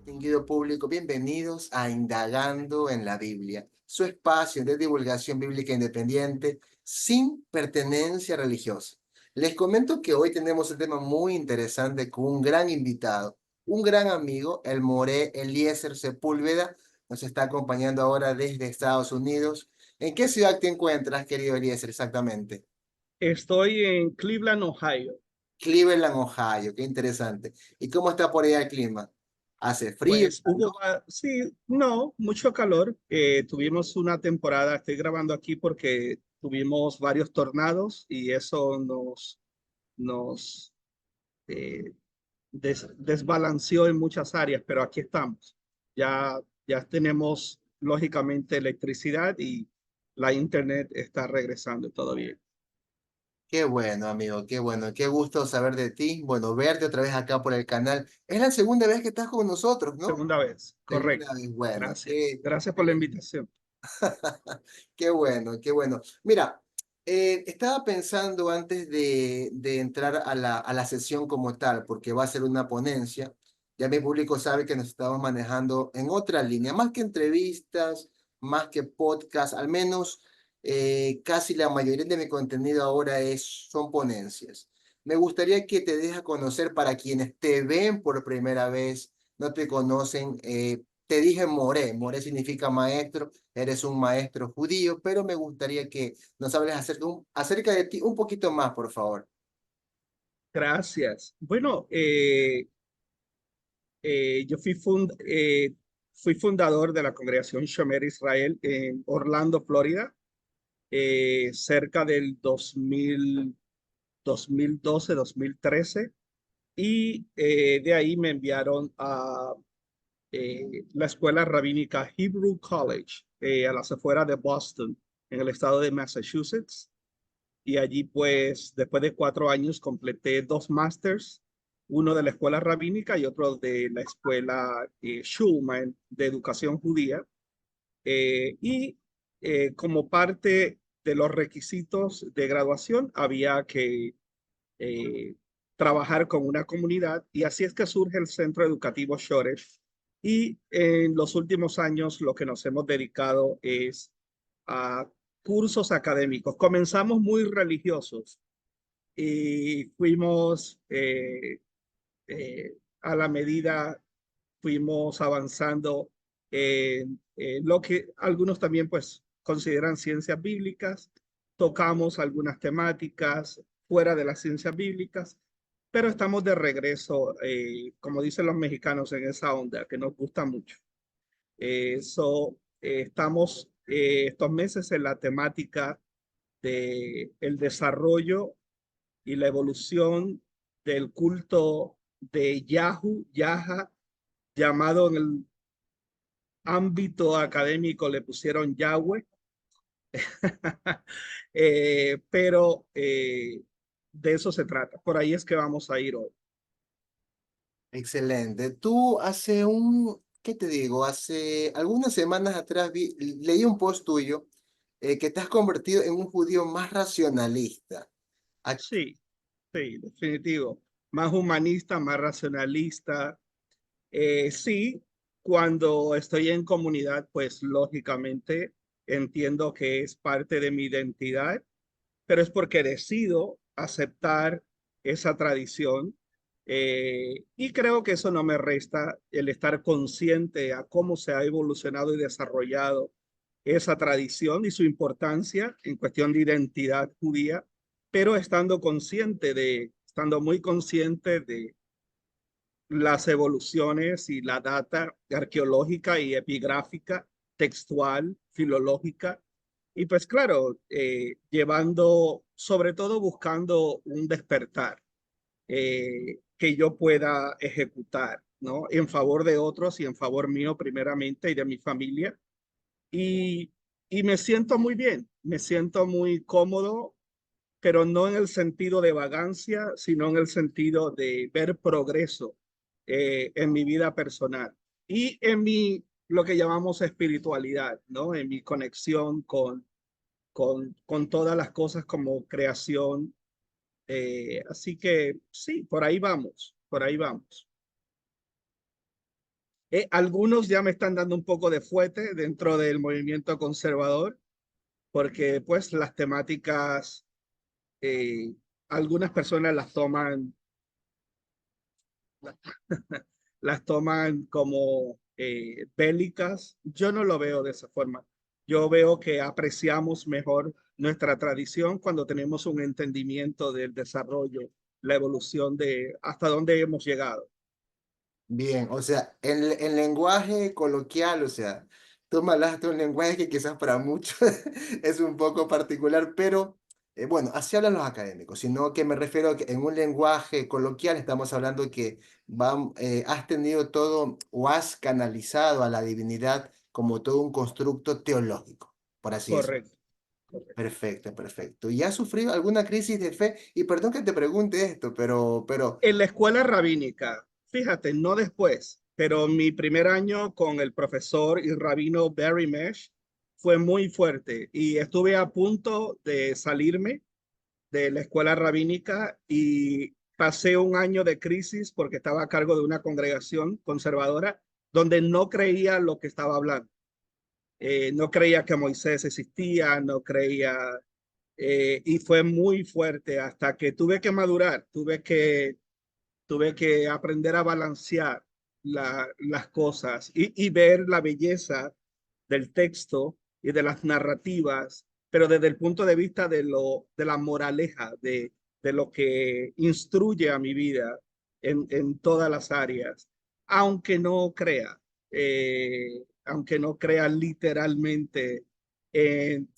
Distinguido público, bienvenidos a Indagando en la Biblia, su espacio de divulgación bíblica independiente sin pertenencia religiosa. Les comento que hoy tenemos un tema muy interesante con un gran invitado, un gran amigo, el Moré Eliezer Sepúlveda, nos está acompañando ahora desde Estados Unidos. ¿En qué ciudad te encuentras, querido Eliezer, exactamente? Estoy en Cleveland, Ohio. Cleveland, Ohio, qué interesante. ¿Y cómo está por allá el clima? ¿Hace frío? Pues sí, no, mucho calor. Tuvimos una temporada, estoy grabando aquí porque tuvimos varios tornados y eso nos eh, desbalanceó en muchas áreas, pero aquí estamos. Ya tenemos lógicamente electricidad y la internet está regresando, todo bien. Qué bueno, amigo, qué bueno, qué gusto saber de ti. Bueno, verte otra vez acá por el canal. Es la segunda vez que estás con nosotros, ¿no? Segunda vez, Segunda correcto. vez, bueno, Gracias. Gracias por la invitación. qué bueno, qué bueno. Mira, estaba pensando antes de entrar a la sesión como tal, porque va a ser una ponencia. Ya mi público sabe que nos estamos manejando en otra línea, más que entrevistas, más que podcast, al menos casi la mayoría de mi contenido ahora son ponencias. Me gustaría que te dejes conocer para quienes te ven por primera vez, no te conocen. Te dije Moré, Moré significa maestro, eres un maestro judío, pero me gustaría que nos hables acerca de ti un poquito más, por favor. Gracias. Bueno, yo fui fundador de la congregación Shomer Israel en Orlando, Florida, cerca del 2012, 2013, y de ahí me enviaron a la escuela rabínica Hebrew College, a las afueras de Boston, en el estado de Massachusetts. Y allí pues después de 4 años completé dos másters, uno de la escuela rabínica y otro de la escuela Schulman de educación judía. Y como parte de los requisitos de graduación había que eh, trabajar con una comunidad, y así es que surge el Centro Educativo Shoresh. Y en los últimos años lo que nos hemos dedicado es a cursos académicos. Comenzamos muy religiosos y fuimos a la medida, fuimos avanzando en lo que algunos también pues consideran ciencias bíblicas. Tocamos algunas temáticas fuera de las ciencias bíblicas, pero estamos de regreso, como dicen los mexicanos, en esa onda que nos gusta mucho. Estamos estos meses en la temática de el desarrollo y la evolución del culto de Yaha, llamado en el ámbito académico le pusieron Yahweh, pero de eso se trata. Por ahí es que vamos a ir hoy. Excelente. Tú ¿qué te digo? Hace algunas semanas atrás leí un post tuyo que te has convertido en un judío más racionalista. ¿A Sí, sí, definitivo. Más humanista, más racionalista. Sí, cuando estoy en comunidad, pues lógicamente entiendo que es parte de mi identidad, pero es porque decido aceptar esa tradición, y creo que eso no me resta el estar consciente a cómo se ha evolucionado y desarrollado esa tradición y su importancia en cuestión de identidad judía, pero estando muy consciente de las evoluciones y la data arqueológica y epigráfica, textual, filológica, y pues claro, llevando, sobre todo buscando un despertar que yo pueda ejecutar, ¿no? En favor de otros y en favor mío primeramente y de mi familia. Y, y me siento muy bien, me siento muy cómodo, pero no en el sentido de vagancia, sino en el sentido de ver progreso en mi vida personal y en lo que llamamos espiritualidad, ¿no? En mi conexión con todas las cosas como creación. Así que sí, por ahí vamos, por ahí vamos. Algunos ya me están dando un poco de fuete dentro del movimiento conservador, porque pues las temáticas, eh, algunas personas las toman como bélicas. Yo no lo veo de esa forma. Yo veo que apreciamos mejor nuestra tradición cuando tenemos un entendimiento del desarrollo, la evolución de hasta dónde hemos llegado. Bien, o sea, en lenguaje coloquial, o sea, tú me hablaste un lenguaje que quizás para muchos es un poco particular, pero bueno, así hablan los académicos, sino que me refiero a que en un lenguaje coloquial estamos hablando que has tenido todo o has canalizado a la divinidad como todo un constructo teológico, por así decirlo. Correcto, correcto. Perfecto, perfecto. ¿Y has sufrido alguna crisis de fe? Y perdón que te pregunte esto, pero En la escuela rabínica, fíjate, no después, pero mi primer año con el profesor y rabino Barry Mesh fue muy fuerte y estuve a punto de salirme de la escuela rabínica y pasé un año de crisis porque estaba a cargo de una congregación conservadora donde no creía lo que estaba hablando. No creía que Moisés existía, no creía, y fue muy fuerte hasta que tuve que madurar, tuve que aprender a balancear las cosas y ver la belleza del texto y de las narrativas, pero desde el punto de vista de la moraleja, de lo que instruye a mi vida en todas las áreas, aunque no crea, aunque no crea literalmente en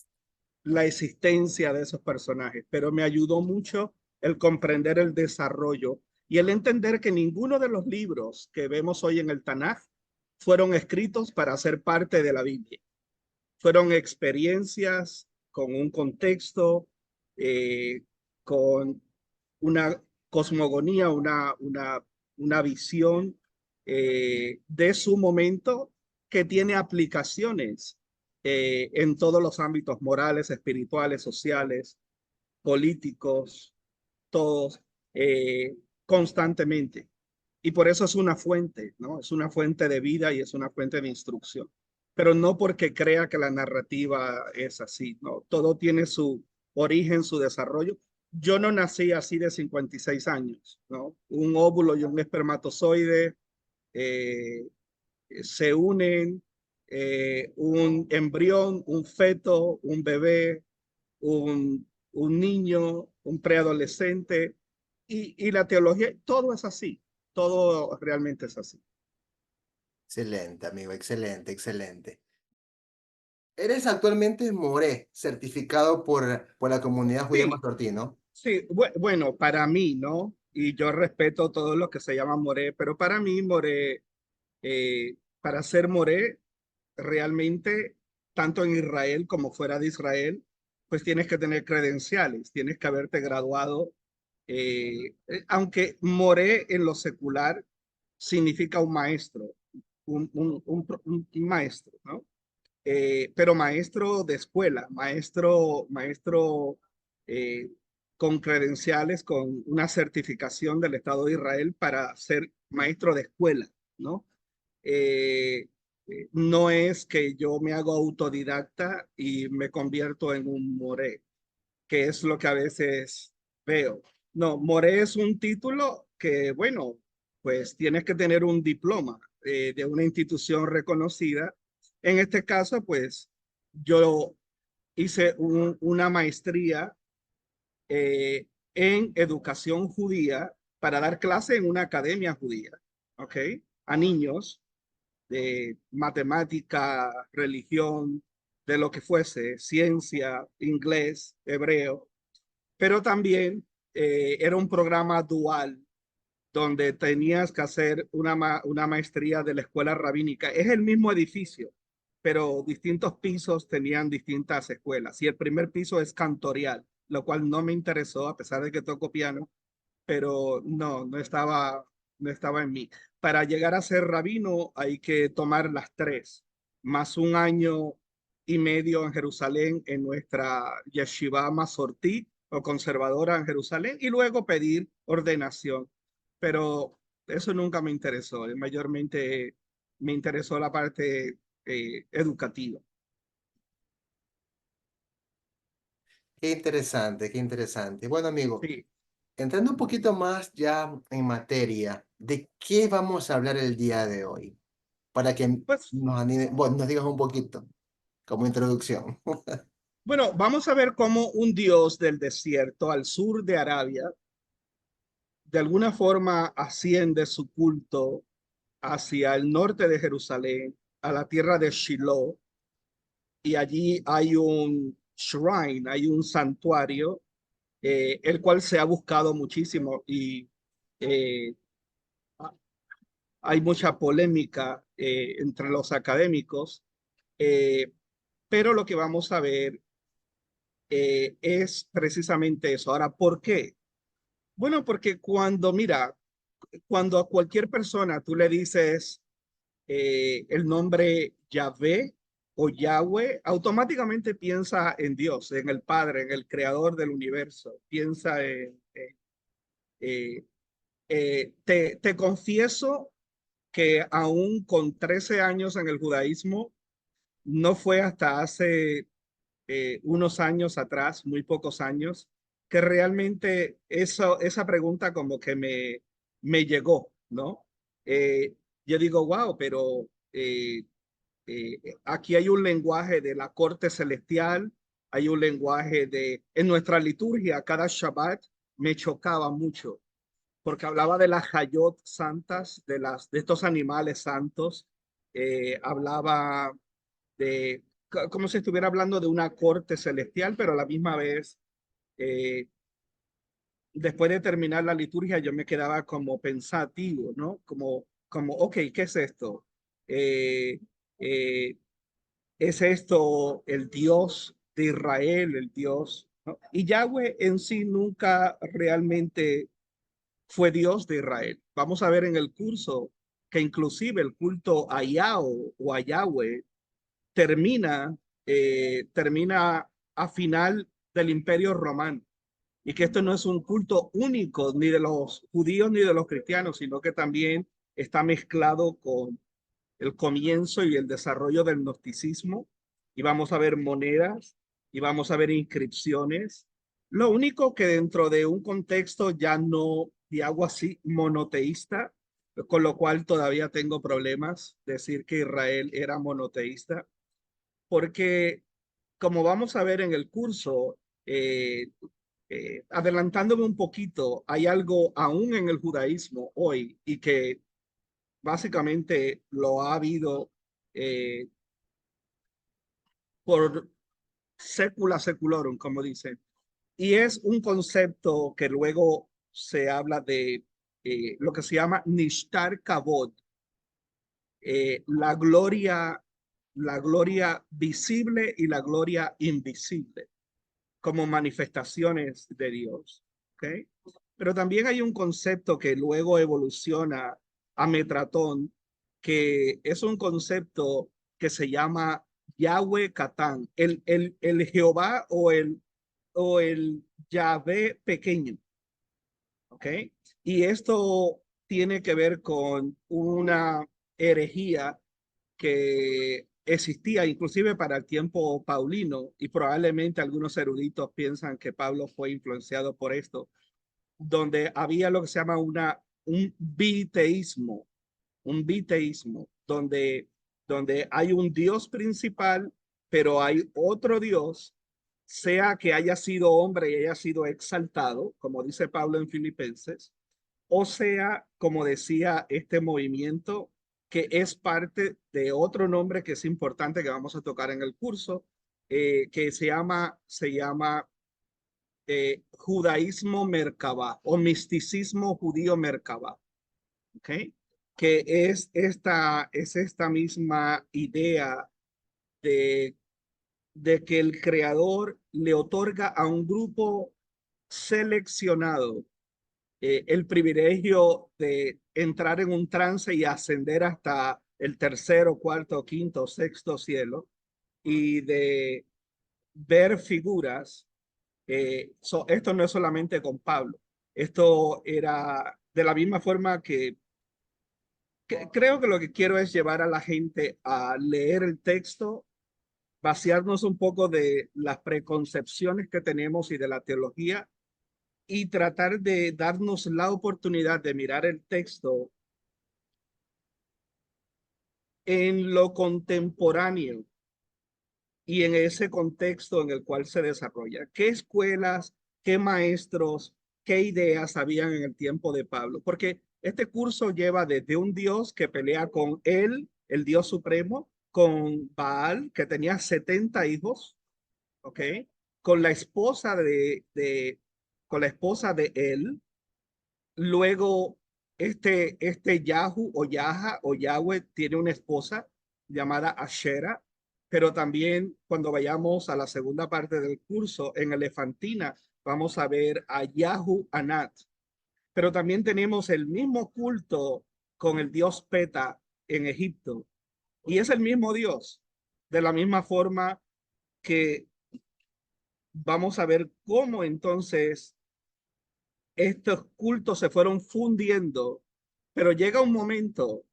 la existencia de esos personajes, pero me ayudó mucho el comprender el desarrollo y el entender que ninguno de los libros que vemos hoy en el Tanaj fueron escritos para ser parte de la Biblia. Fueron experiencias con un contexto, eh, con una cosmogonía, una visión de su momento que tiene aplicaciones en todos los ámbitos morales, espirituales, sociales, políticos, todos constantemente. Y por eso es una fuente, ¿no? Es una fuente de vida y es una fuente de instrucción. Pero no porque crea que la narrativa es así, ¿no? Todo tiene su origen, su desarrollo. Yo no nací así de 56 años, ¿no? Un óvulo y un espermatozoide eh, se unen, un embrión, un feto, un bebé, un niño, un preadolescente, y la teología, todo es así, todo realmente es así. excelente, amigo, excelente, excelente. Eres actualmente Moré, certificado por la comunidad judía Sí, masortí, ¿no? sí, bueno, para mí, ¿no? Y yo respeto todo lo que se llama Moré, pero para mí, Moré, para ser Moré, realmente, tanto en Israel como fuera de Israel, pues tienes que tener credenciales, tienes que haberte graduado, aunque Moré en lo secular significa un maestro, un maestro, ¿no? Pero maestro de escuela, maestro eh, con credenciales, con una certificación del Estado de Israel para ser maestro de escuela, ¿no? Eh, no es que yo me hago autodidacta y me convierto en un moré, que es lo que a veces veo. No, moré es un título que, bueno, pues tienes que tener un diploma de una institución reconocida. En este caso, pues yo hice una maestría eh, en educación judía para dar clase en una academia judía, ¿ok? A niños de matemática, religión, de lo que fuese, ciencia, inglés, hebreo, pero también era un programa dual donde tenías que hacer una maestría de la escuela rabínica. Es el mismo edificio, pero distintos pisos tenían distintas escuelas. Y el primer piso es cantorial, lo cual no me interesó, a pesar de que toco piano, pero no estaba en mí. Para llegar a ser rabino hay que tomar las tres, más un año y medio en Jerusalén en nuestra yeshiva masortí o conservadora en Jerusalén y luego pedir ordenación. Pero eso nunca me interesó. Mayormente me interesó la parte educativa. Qué interesante, qué interesante. Bueno, amigo, Sí, entrando un poquito más ya en materia, ¿de qué vamos a hablar el día de hoy? Para que pues bueno, nos digas un poquito como introducción. bueno, vamos a ver cómo un dios del desierto al sur de Arabia de alguna forma asciende su culto hacia el norte de Jerusalén, a la tierra de Shiloh, y allí hay un shrine, hay un santuario, el cual se ha buscado muchísimo y eh, hay mucha polémica entre los académicos, eh, pero lo que vamos a ver es precisamente eso. Ahora, ¿por qué? Bueno, porque mira, cuando a cualquier persona tú le dices el nombre Yahvé o Yahweh, automáticamente piensa en Dios, en el Padre, en el Creador del universo. Piensa eh, te confieso que aún con 13 años en el judaísmo, no fue hasta hace unos años atrás, muy pocos años, que realmente esa pregunta como que me llegó, ¿no? Yo digo, wow, pero aquí hay un lenguaje de la corte celestial, hay un lenguaje en nuestra liturgia, cada Shabbat me chocaba mucho, porque hablaba de las Hayot santas, de estos animales santos, hablaba de, como si estuviera hablando de una corte celestial, pero a la misma vez, eh, después de terminar la liturgia, yo me quedaba como pensativo, ¿no? Ok, ¿qué es esto? Eh, eh, ¿Es esto el Dios de Israel, el Dios? ¿No? Y Yahweh en sí nunca realmente fue Dios de Israel. Vamos a ver en el curso que inclusive el culto a Yahweh o a Yahweh termina, termina a final del Imperio Romano y que esto no es un culto único ni de los judíos ni de los cristianos, sino que también está mezclado con el comienzo y el desarrollo del gnosticismo, y vamos a ver monedas y vamos a ver inscripciones. Lo único que dentro de un contexto ya no de algo así monoteísta, con lo cual todavía tengo problemas decir que Israel era monoteísta, porque como vamos a ver en el curso, eh, adelantándome un poquito, hay algo aún en el judaísmo hoy y que básicamente lo ha habido eh, por sécula seculorum, como dicen. Y es un concepto que luego se habla de lo que se llama Nishtar Kavod, la gloria visible y la gloria invisible, como manifestaciones de Dios. ¿Okay? Pero también hay un concepto que luego evoluciona a Metratón, que es un concepto que se llama Yahweh Catán, el Jehová o el Yahvé pequeño. ¿Ok? Y esto tiene que ver con una herejía que existía inclusive para el tiempo paulino y probablemente algunos eruditos piensan que Pablo fue influenciado por esto, donde había lo que se llama un biteísmo, donde hay un Dios principal, pero hay otro Dios, sea que haya sido hombre y haya sido exaltado, como dice Pablo en Filipenses, o sea, como decía este movimiento, que es parte de otro nombre que es importante que vamos a tocar en el curso, que se llama judaísmo Merkabah o misticismo judío Merkabah, ¿ok? Que es esta misma idea de, de que el creador le otorga a un grupo seleccionado el privilegio de entrar en un trance y ascender hasta el tercero, cuarto, quinto, sexto cielo y de ver figuras. Esto no es solamente con Pablo, esto era de la misma forma que creo que lo que quiero es llevar a la gente a leer el texto, vaciarnos un poco de las preconcepciones que tenemos y de la teología y tratar de darnos la oportunidad de mirar el texto en lo contemporáneo y en ese contexto en el cual se desarrolla. ¿Qué escuelas, qué maestros, qué ideas habían en el tiempo de Pablo? Porque este curso lleva desde un Dios que pelea con él, el Dios supremo, con Baal, que tenía 70 hijos, ¿ok? Con la esposa con la esposa de él. Luego, este Yahu o Yaha o Yahweh tiene una esposa llamada Ashera, pero también cuando vayamos a la segunda parte del curso, en Elefantina, vamos a ver a Yahu Anat. Pero también tenemos el mismo culto con el dios Peta en Egipto. Y es el mismo dios. De la misma forma que vamos a ver cómo entonces estos cultos se fueron fundiendo, pero llega un momento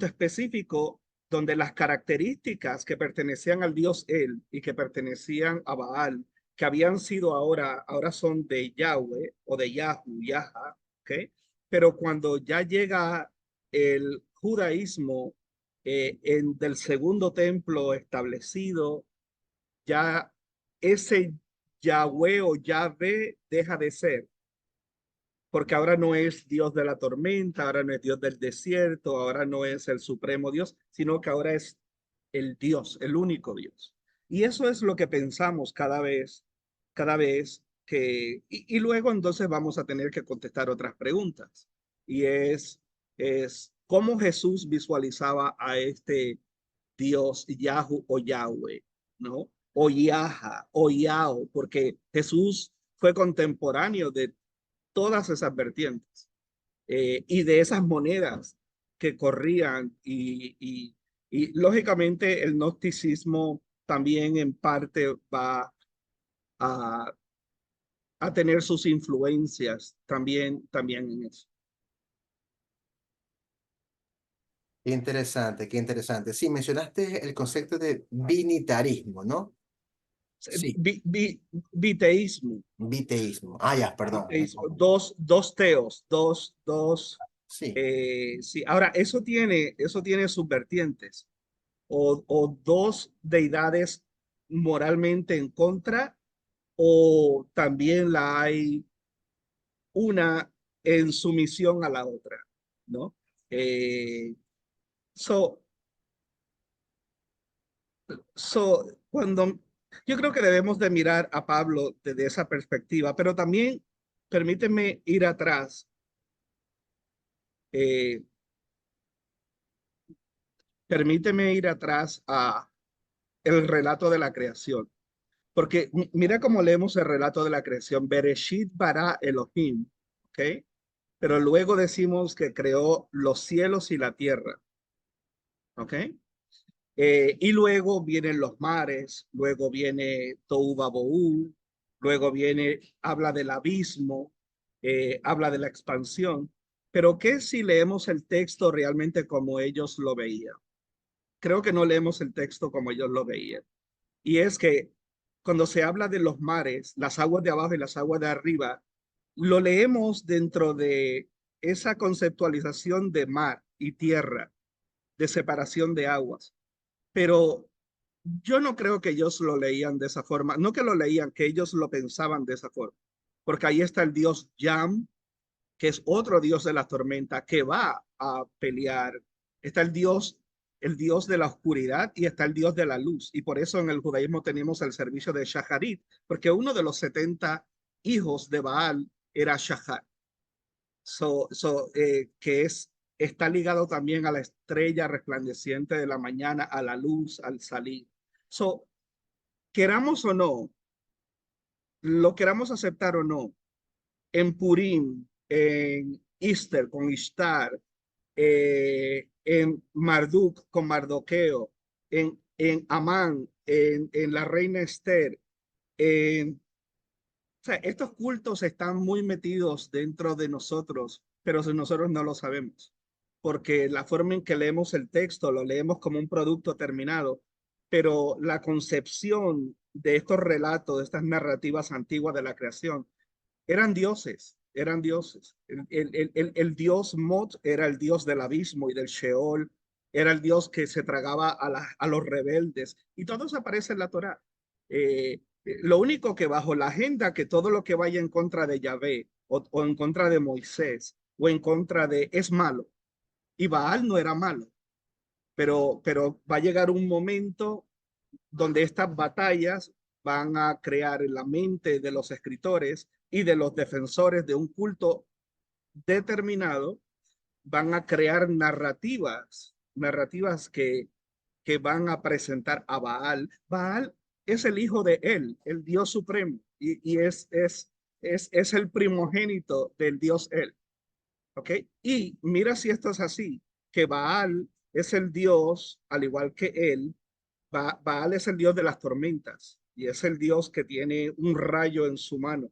específico donde las características que pertenecían al dios él y que pertenecían a Baal, que habían sido ahora son de Yahweh o de Yahu, Yaha, ¿ok? Pero cuando ya llega el judaísmo del segundo templo establecido, ya ese Yahweh o Yahvé deja de ser porque ahora no es Dios de la tormenta, ahora no es Dios del desierto, ahora no es el supremo Dios, sino que ahora es el Dios, el único Dios. Y eso es lo que pensamos cada vez y luego entonces vamos a tener que contestar otras preguntas. Y es cómo Jesús visualizaba a este Dios Yahu o Yahweh, ¿no? O Yaha o Yao, porque Jesús fue contemporáneo de todas esas vertientes y de esas monedas que corrían y lógicamente el gnosticismo también en parte va a, a tener sus influencias también en eso. Qué interesante, qué interesante. Sí, mencionaste el concepto de binitarismo, ¿no? Sí, Viteísmo, biteísmo. Ah, ya, perdón. dos teos, Sí, sí. Ahora, eso tiene sus vertientes. O dos deidades moralmente en contra, o también la hay una en sumisión a la otra, ¿no? Eh, so, cuando yo creo que debemos de mirar a Pablo desde esa perspectiva, pero también permíteme ir atrás, eh, permíteme ir atrás a el relato de la creación. Porque mira cómo leemos el relato de la creación. Bereshit bara Elohim, ¿ok? Pero luego decimos que creó los cielos y la tierra, ¿ok? Y luego vienen los mares, luego viene Tohu Vabohu, luego viene, habla del abismo, habla de la expansión. Pero ¿qué si leemos el texto realmente como ellos lo veían? Creo que no leemos el texto como ellos lo veían. Y es que cuando se habla de los mares, las aguas de abajo y las aguas de arriba, lo leemos dentro de esa conceptualización de mar y tierra, de separación de aguas. Pero yo no creo que ellos lo leían de esa forma, no que lo leían, que ellos lo pensaban de esa forma, porque ahí está el dios Yam, que es otro dios de la tormenta, que va a pelear. Está el dios de la oscuridad y está el dios de la luz. Y por eso en el judaísmo tenemos el servicio de Shacharit, porque uno de los 70 hijos de Baal era Shachar, que está ligado también a la estrella resplandeciente de la mañana, a la luz, al salir. So, queramos o no, lo queramos aceptar o no, en Purim, en Easter con Ishtar, en Marduk con Mardoqueo, en Amán, en la reina Esther. O sea, estos cultos están muy metidos dentro de nosotros, pero nosotros no lo sabemos. porque la forma en que leemos el texto lo leemos como un producto terminado, pero la concepción de estos relatos, de estas narrativas antiguas de la creación, eran dioses, eran dioses. El dios Mot era el dios del abismo y del Sheol, era el dios que se tragaba a los rebeldes, y todo eso aparece en la Torá. Lo único que bajo la agenda, que todo lo que vaya en contra de Yahvé o en contra de Moisés o en contra de es malo, y Baal no era malo, pero va a llegar un momento donde estas batallas van a crear en la mente de los escritores y de los defensores de un culto determinado, van a crear narrativas que van a presentar a Baal. Baal es el hijo de él, el Dios supremo, y es el primogénito del Dios él. ¿Ok? Y mira si esto es así, que Baal es el Dios, al igual que él, Baal es el Dios de las tormentas y es el Dios que tiene un rayo en su mano.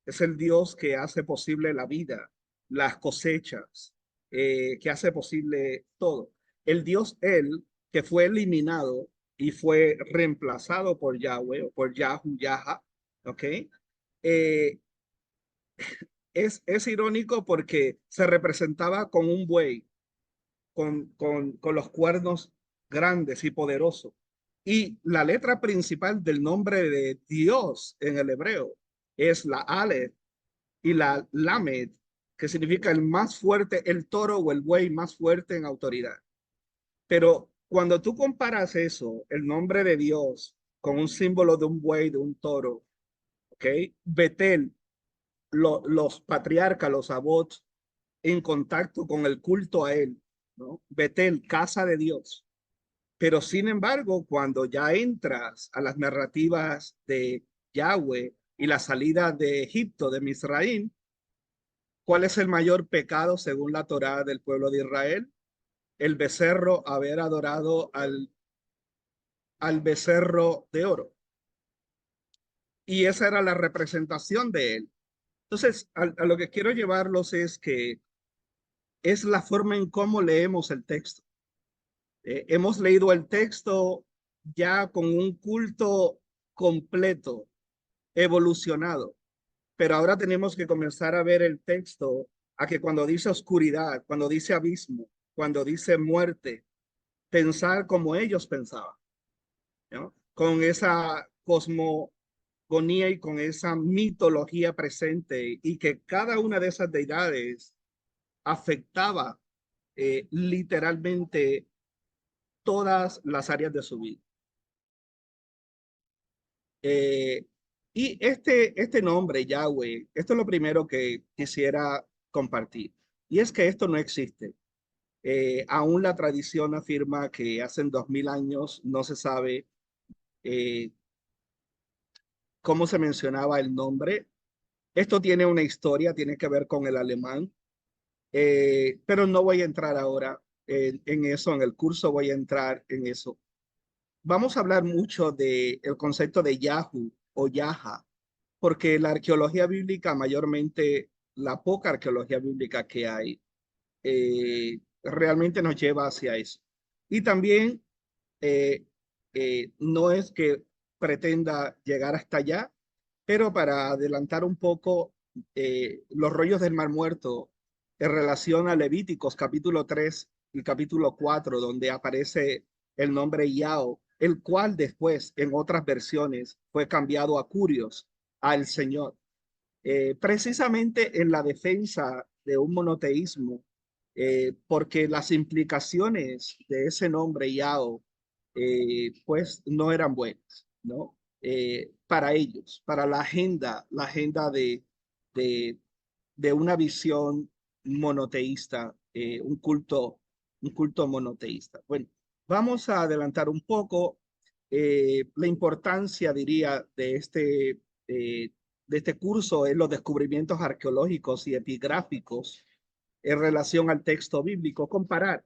Es el Dios que hace posible la vida, las cosechas, que hace posible todo. El Dios él, que fue eliminado y fue reemplazado por Yahweh o por Yaha, ¿ok? Eh, es irónico porque se representaba con un buey, con los cuernos grandes y poderosos. Y la letra principal del nombre de Dios en el hebreo es la Aleph y la Lamed, que significa el más fuerte, el toro o el buey más fuerte en autoridad. Pero cuando tú comparas eso, el nombre de Dios, con un símbolo de un buey, de un toro, ¿ok? Betel, los patriarcas, los abot, en contacto con el culto a él, ¿no? Betel, casa de Dios. Pero sin embargo, cuando ya entras a las narrativas de Yahweh y la salida de Egipto, de Misraim, ¿cuál es el mayor pecado según la Torá del pueblo de Israel? El becerro, haber adorado al becerro de oro. Y esa era la representación de él. Entonces, a lo que quiero llevarlos es que es la forma en cómo leemos el texto. Hemos leído el texto ya con un culto completo, evolucionado, pero ahora tenemos que comenzar a ver el texto a que cuando dice oscuridad, cuando dice abismo, cuando dice muerte, pensar como ellos pensaban, ¿no? Con esa cosmogonía y con esa mitología presente, y que cada una de esas deidades afectaba literalmente todas las áreas de su vida. Eh, y este nombre, Yahweh, esto es lo primero que quisiera compartir. Y es que esto no existe. Aún la tradición afirma que hace 2000 años no se sabe eh, cómo se mencionaba el nombre. Esto tiene una historia, tiene que ver con el alemán, pero no voy a entrar ahora en eso. En el curso voy a entrar en eso. Vamos a hablar mucho del concepto de Yahu o Yaha, porque la arqueología bíblica, mayormente la poca arqueología bíblica que hay, realmente nos lleva hacia eso. Y también eh, no es que pretenda llegar hasta allá, pero para adelantar un poco, los rollos del Mar Muerto en relación a Levíticos capítulo 3 y capítulo 4, donde aparece el nombre Yao, el cual después en otras versiones fue cambiado a Curios, al Señor. Precisamente en la defensa de un monoteísmo, porque las implicaciones de ese nombre Yao, pues no eran buenas, ¿no? Para ellos, para la agenda de, de una visión monoteísta, un culto monoteísta. Bueno, vamos a adelantar un poco la importancia, diría, de este curso es los descubrimientos arqueológicos y epigráficos en relación al texto bíblico, comparar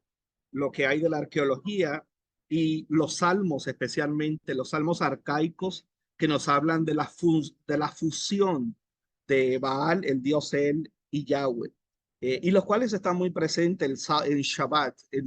lo que hay de la arqueología y los salmos, especialmente los salmos arcaicos que nos hablan de la fusión de Baal, el dios él, y Yahweh. y los cuales están muy presentes en Shabbat, en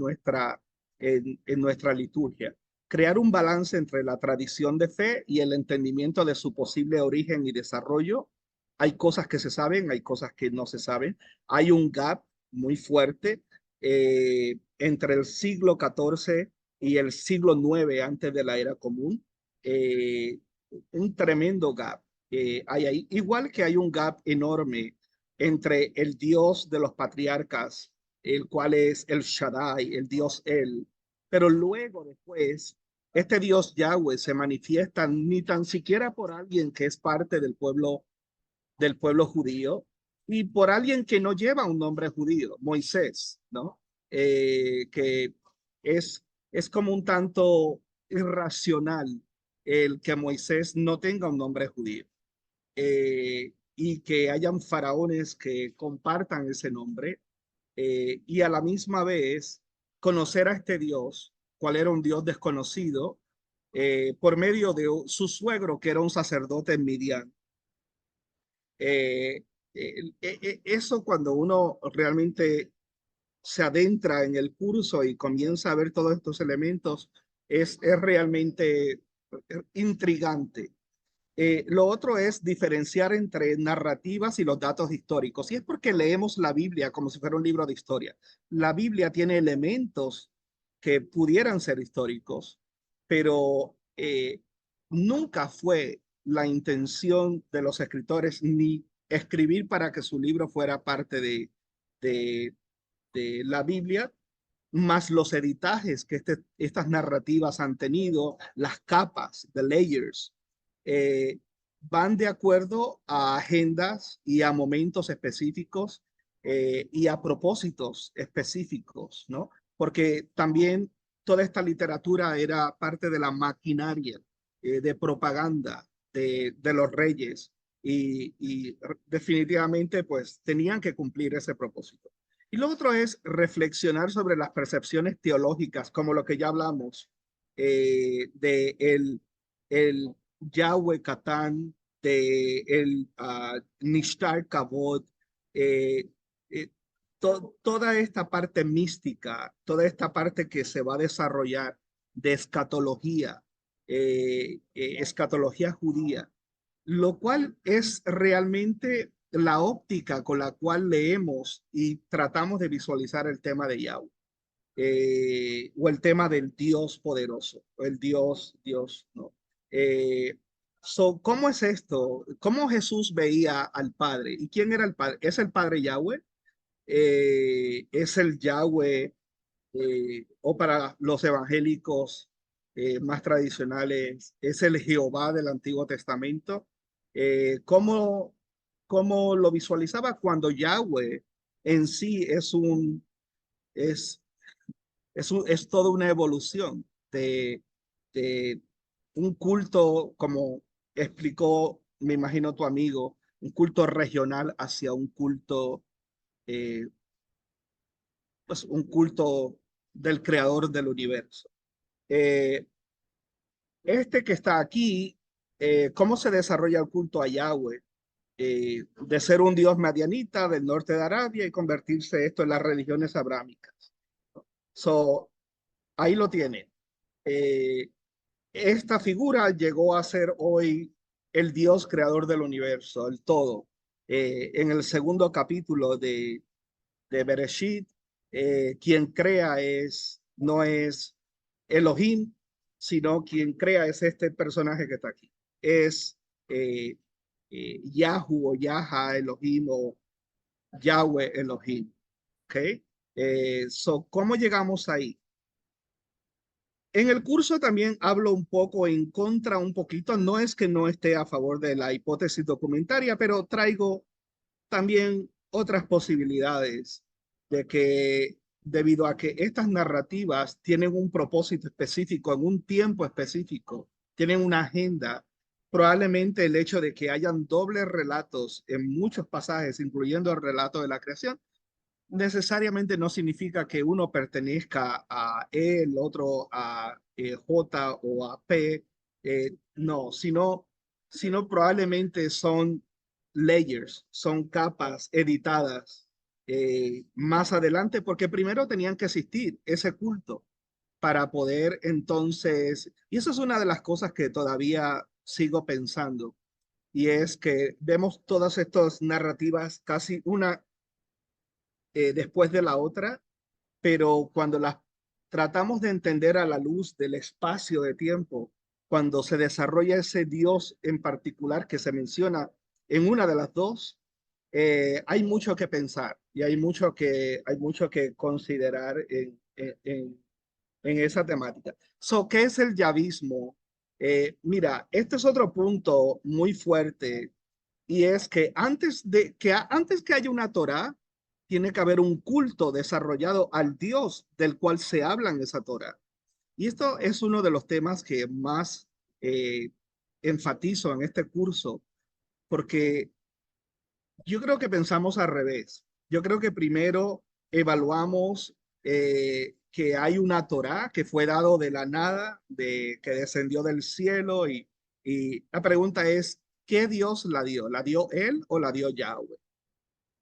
nuestra liturgia. Crear un balance entre la tradición de fe y el entendimiento de su posible origen y desarrollo. Hay cosas que se saben, hay cosas que no se saben. Hay un gap muy fuerte entre el siglo XIV y el siglo IX antes de la era común. Eh, un tremendo gap hay ahí, igual que hay un gap enorme entre el Dios de los patriarcas, el cual es el Shaddai, el Dios él, pero luego después, este Dios Yahweh se manifiesta ni tan siquiera por alguien que es parte del pueblo judío y por alguien que no lleva un nombre judío, Moisés, ¿no? Que es como un tanto irracional el que Moisés no tenga un nombre judío y que hayan faraones que compartan ese nombre y a la misma vez conocer a este Dios, cuál era un Dios desconocido, por medio de su suegro, que era un sacerdote en Midian. Eso cuando uno realmente se adentra en el curso y comienza a ver todos estos elementos, es realmente intrigante. Lo otro es diferenciar entre narrativas y los datos históricos. Y es porque leemos la Biblia como si fuera un libro de historia. La Biblia tiene elementos que pudieran ser históricos, pero nunca fue la intención de los escritores ni escribir para que su libro fuera parte de, de la Biblia, más los editajes que estas narrativas han tenido, las capas, the layers, eh, van de acuerdo a agendas y a momentos específicos y a propósitos específicos, ¿no? Porque también toda esta literatura era parte de la maquinaria de propaganda de los reyes y definitivamente pues tenían que cumplir ese propósito. Y lo otro es reflexionar sobre las percepciones teológicas, como lo que ya hablamos, de el Yahweh Catán, de el Nishtar Kabod, eh, eh, toda esta parte mística, toda esta parte que se va a desarrollar de escatología judía, lo cual es realmente la óptica con la cual leemos y tratamos de visualizar el tema de Yahweh, o el tema del Dios poderoso, o el Dios, ¿no? ¿Cómo es esto? ¿Cómo Jesús veía al Padre? ¿Y quién era el Padre? ¿Es el Padre Yahweh? ¿Es el Yahweh o para los evangélicos más tradicionales, es el Jehová del Antiguo Testamento? ¿Cómo, cómo lo visualizaba cuando Yahweh en sí es, es toda una evolución de un culto, como explicó, me imagino tu amigo, un culto regional hacia un culto, eh, pues un culto del creador del universo? Eh, este que está aquí, ¿cómo se desarrolla el culto a Yahweh? De ser un dios madianita del norte de Arabia y convertirse esto en las religiones abrámicas. So, ahí lo tiene. Eh, esta figura llegó a ser hoy el Dios creador del universo, el todo. En el segundo capítulo de Bereshit, quien crea no es Elohim, sino quien crea es este personaje que está aquí. Es Yahu o Yaha Elohim o Yahweh Elohim. ¿Ok? ¿Cómo llegamos ahí? En el curso también hablo un poco en contra, un poquito, no es que no esté a favor de la hipótesis documentaria, pero traigo también otras posibilidades de que debido a que estas narrativas tienen un propósito específico, en un tiempo específico, tienen una agenda, probablemente el hecho de que hayan dobles relatos en muchos pasajes, incluyendo el relato de la creación, necesariamente no significa que uno pertenezca a E, el otro a J o a P, no, sino probablemente son layers, son capas editadas más adelante, porque primero tenían que existir ese culto para poder entonces, y eso es una de las cosas que todavía sigo pensando, y es que vemos todas estas narrativas casi una después de la otra, pero cuando las tratamos de entender a la luz del espacio de tiempo, cuando se desarrolla ese Dios en particular que se menciona en una de las dos, hay mucho que pensar y hay mucho que considerar en esa temática. So, ¿qué es el yavismo? Mira, este es otro punto muy fuerte y es que antes que haya una Torá, tiene que haber un culto desarrollado al Dios del cual se habla en esa Torá. Y esto es uno de los temas que más eh, enfatizo en este curso, porque yo creo que pensamos al revés. Yo creo que primero evaluamos que hay una Torá que fue dado de la nada, que descendió del cielo y la pregunta es, ¿qué Dios la dio? ¿La dio él o la dio Yahweh?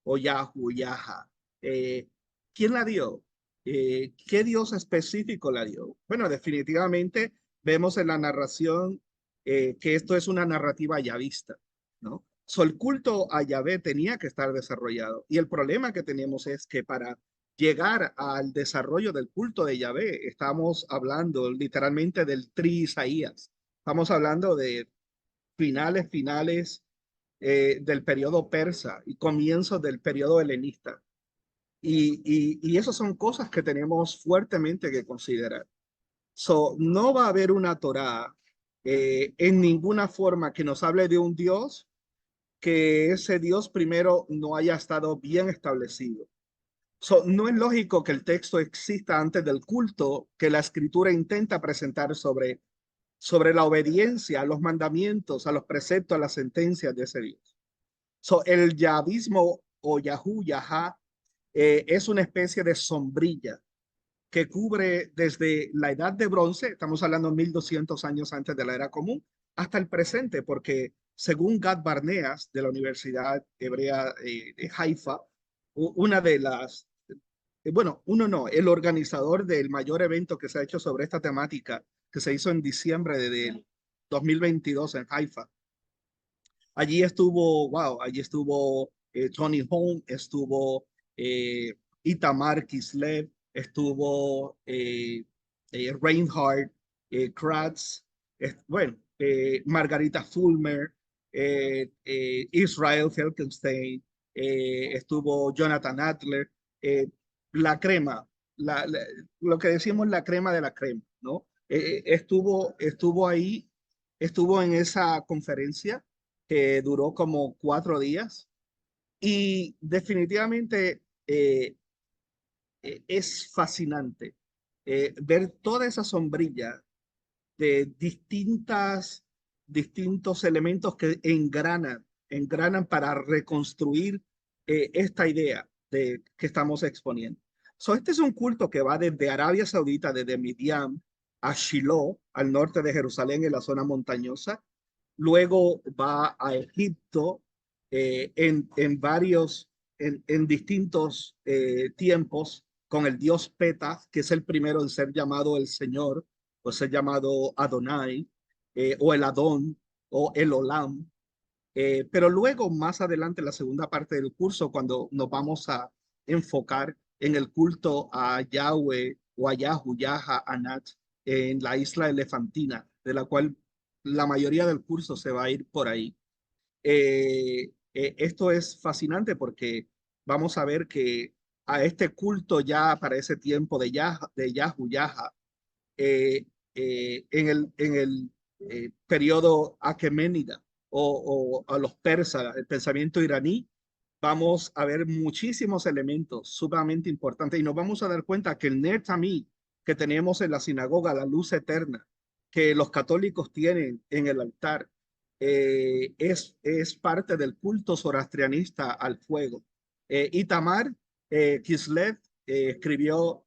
O Yahu, Yaha. Eh, ¿Quién la dio? ¿Qué Dios específico la dio? Bueno, definitivamente vemos en la narración que esto es una narrativa yavista, ¿no? So, el culto a Yahvé tenía que estar desarrollado. Y el problema que tenemos es que para llegar al desarrollo del culto de Yahvé, estamos hablando literalmente del Tri Isaías. Estamos hablando de finales del periodo persa y comienzos del periodo helenista. Y esas son cosas que tenemos fuertemente que considerar. So, no va a haber una Torá en ninguna forma que nos hable de un Dios que ese Dios primero no haya estado bien establecido. So, no es lógico que el texto exista antes del culto que la escritura intenta presentar sobre la obediencia a los mandamientos, a los preceptos, a las sentencias de ese Dios. So, el yavismo o Yahú, Yahá, es una especie de sombrilla que cubre desde la edad de bronce, estamos hablando 1200 años antes de la era común, hasta el presente, porque según Gad Barneas de la Universidad Hebrea de Haifa, una de las, bueno, uno no, el organizador del mayor evento que se ha hecho sobre esta temática, que se hizo en diciembre de 2022 en Haifa. Allí estuvo, wow, allí estuvo Tony Home, estuvo Itamar Kislev, estuvo Reinhard Kratz, bueno, Margarita Fulmer, Israel Felkenstein, estuvo Jonathan Adler, eh, la crema, lo que decimos la crema de la crema, ¿no? Estuvo ahí, estuvo en esa conferencia que duró como 4 días y definitivamente es fascinante ver toda esa sombrilla de distintos elementos que engranan para reconstruir esta idea que estamos exponiendo. So, este es un culto que va desde Arabia Saudita, desde Midian a Shiloh, al norte de Jerusalén, en la zona montañosa. Luego va a Egipto en distintos tiempos con el dios Peta, que es el primero en ser llamado el Señor, o ser llamado Adonai, o el Adón, o el Olam. Pero luego, más adelante, en la segunda parte del curso, cuando nos vamos a enfocar en el culto a Yahweh o a Yahu, Yaha, Anat, en la isla elefantina, de la cual la mayoría del curso se va a ir por ahí. Esto es fascinante porque vamos a ver que a este culto ya para ese tiempo de Yahu, Yaha, eh, en el periodo aqueménida o a los persas, el pensamiento iraní, vamos a ver muchísimos elementos sumamente importantes y nos vamos a dar cuenta que el Ner Tamid que tenemos en la sinagoga, la luz eterna, que los católicos tienen en el altar, es parte del culto zoroastrianista al fuego. Itamar Kislev escribió,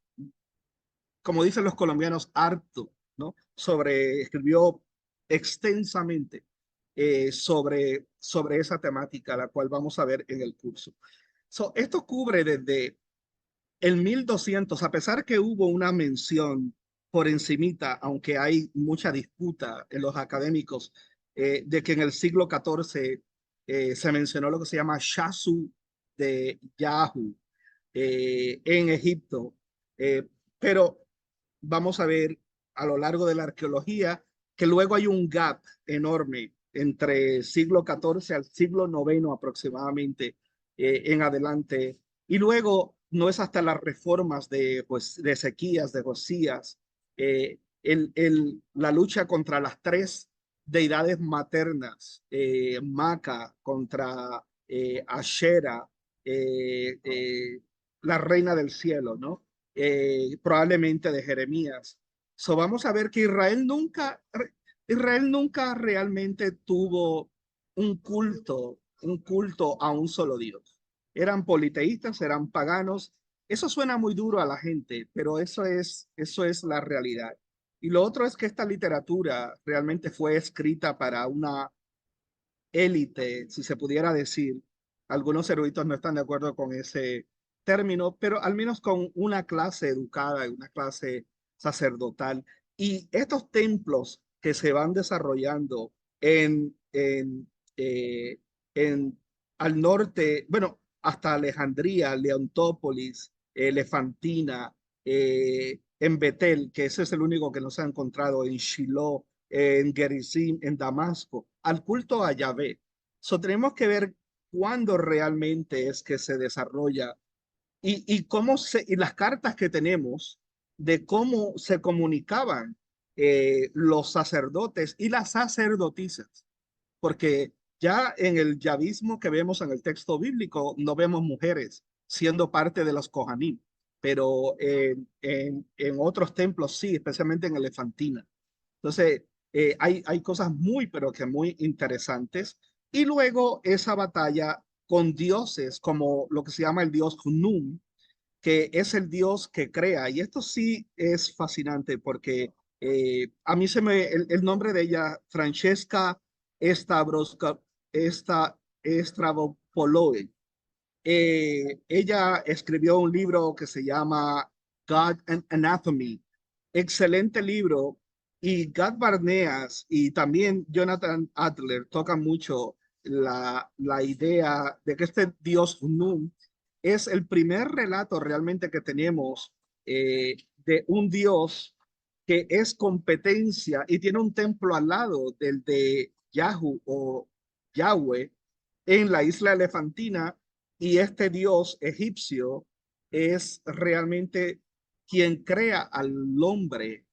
como dicen los colombianos, harto, ¿no? Escribió extensamente sobre esa temática, la cual vamos a ver en el curso. Esto cubre desde el 1200, a pesar que hubo una mención por encimita, aunque hay mucha disputa en los académicos, de que en el siglo XIV se mencionó lo que se llama Shasu de Yahu en Egipto. Pero vamos a ver a lo largo de la arqueología que luego hay un gap enorme entre el siglo XIV al siglo IX aproximadamente en adelante. Y luego no es hasta las reformas de, pues, de Ezequías, de Josías, la lucha contra las tres deidades maternas, Maca contra Ashera, eh, eh, la reina del cielo, ¿no? Probablemente de Jeremías. Vamos a ver que Israel nunca realmente tuvo un culto a un solo Dios. Eran politeístas, eran paganos. Eso suena muy duro a la gente, pero eso es la realidad. Y lo otro es que esta literatura realmente fue escrita para una élite, si se pudiera decir. Algunos eruditos no están de acuerdo con ese término, pero al menos con una clase educada, una clase sacerdotal. Y estos templos que se van desarrollando eh, en al norte, bueno, hasta Alejandría, Leontópolis, Elefantina, en Betel, que ese es el único que no se ha encontrado, en Shiloh, en Gerizim, en Damasco, al culto a Yahvé. Tenemos que ver cuándo realmente es que se desarrolla y las cartas que tenemos de cómo se comunicaban los sacerdotes y las sacerdotisas, porque ya en el yavismo que vemos en el texto bíblico no vemos mujeres siendo parte de los Kohanim, pero en otros templos sí, especialmente en Elefantina. Entonces, hay cosas muy, pero que muy interesantes. Y luego esa batalla con dioses como lo que se llama el dios Hunum, que es el dios que crea. Y esto sí es fascinante porque a mí el nombre de ella, Francesca Stavroska, Stavropoulos, ella escribió un libro que se llama God and Anatomy. Excelente libro. Y Gad Barneas y también Jonathan Adler tocan mucho la idea de que este dios Nun es el primer relato realmente que tenemos de un dios que es competencia y tiene un templo al lado del de Yahu o Yahweh en la isla elefantina, y este dios egipcio es realmente quien crea al hombre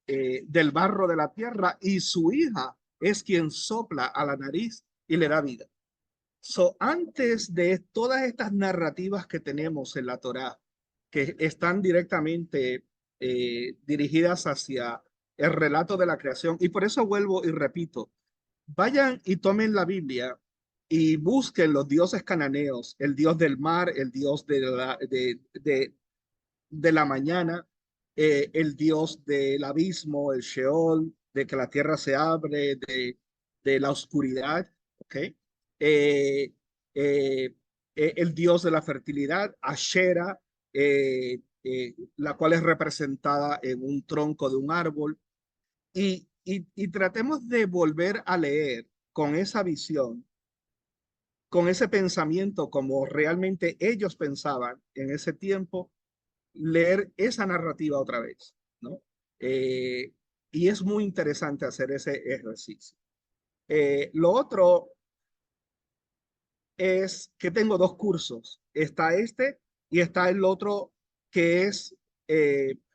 del barro de la tierra, y su hija es quien sopla a la nariz y le da vida. Antes de todas estas narrativas que tenemos en la Torá, que están directamente dirigidas hacia el relato de la creación, y por eso vuelvo y repito, vayan y tomen la Biblia y busquen los dioses cananeos, el dios del mar, el dios de la mañana, el dios del abismo, el Sheol, de que la tierra se abre, de la oscuridad, ¿ok? Eh, eh, el dios de la fertilidad, Ashera, la cual es representada en un tronco de un árbol, y tratemos de volver a leer con esa visión, con ese pensamiento como realmente ellos pensaban en ese tiempo, leer esa narrativa otra vez, ¿no? Eh, y es muy interesante hacer ese ejercicio. Lo otro es que tengo dos cursos. Está este y está el otro que es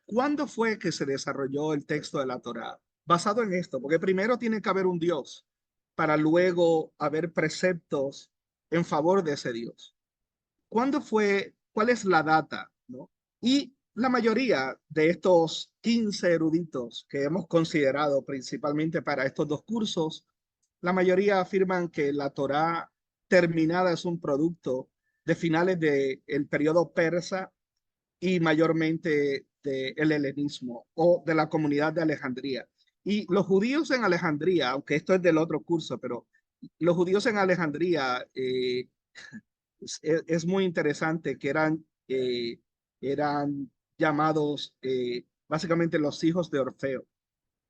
¿cuándo fue que se desarrolló el texto de la Torá? Basado en esto, porque primero tiene que haber un Dios para luego haber preceptos en favor de ese Dios. ¿Cuándo fue? ¿Cuál es la data? ¿No? Y la mayoría de estos 15 eruditos que hemos considerado principalmente para estos dos cursos, la mayoría afirman que la Torá terminada es un producto de finales del periodo persa y mayormente del helenismo o de la comunidad de Alejandría. Y los judíos en Alejandría, aunque esto es del otro curso, pero los judíos en Alejandría es muy interesante que eran llamados básicamente los hijos de Orfeo.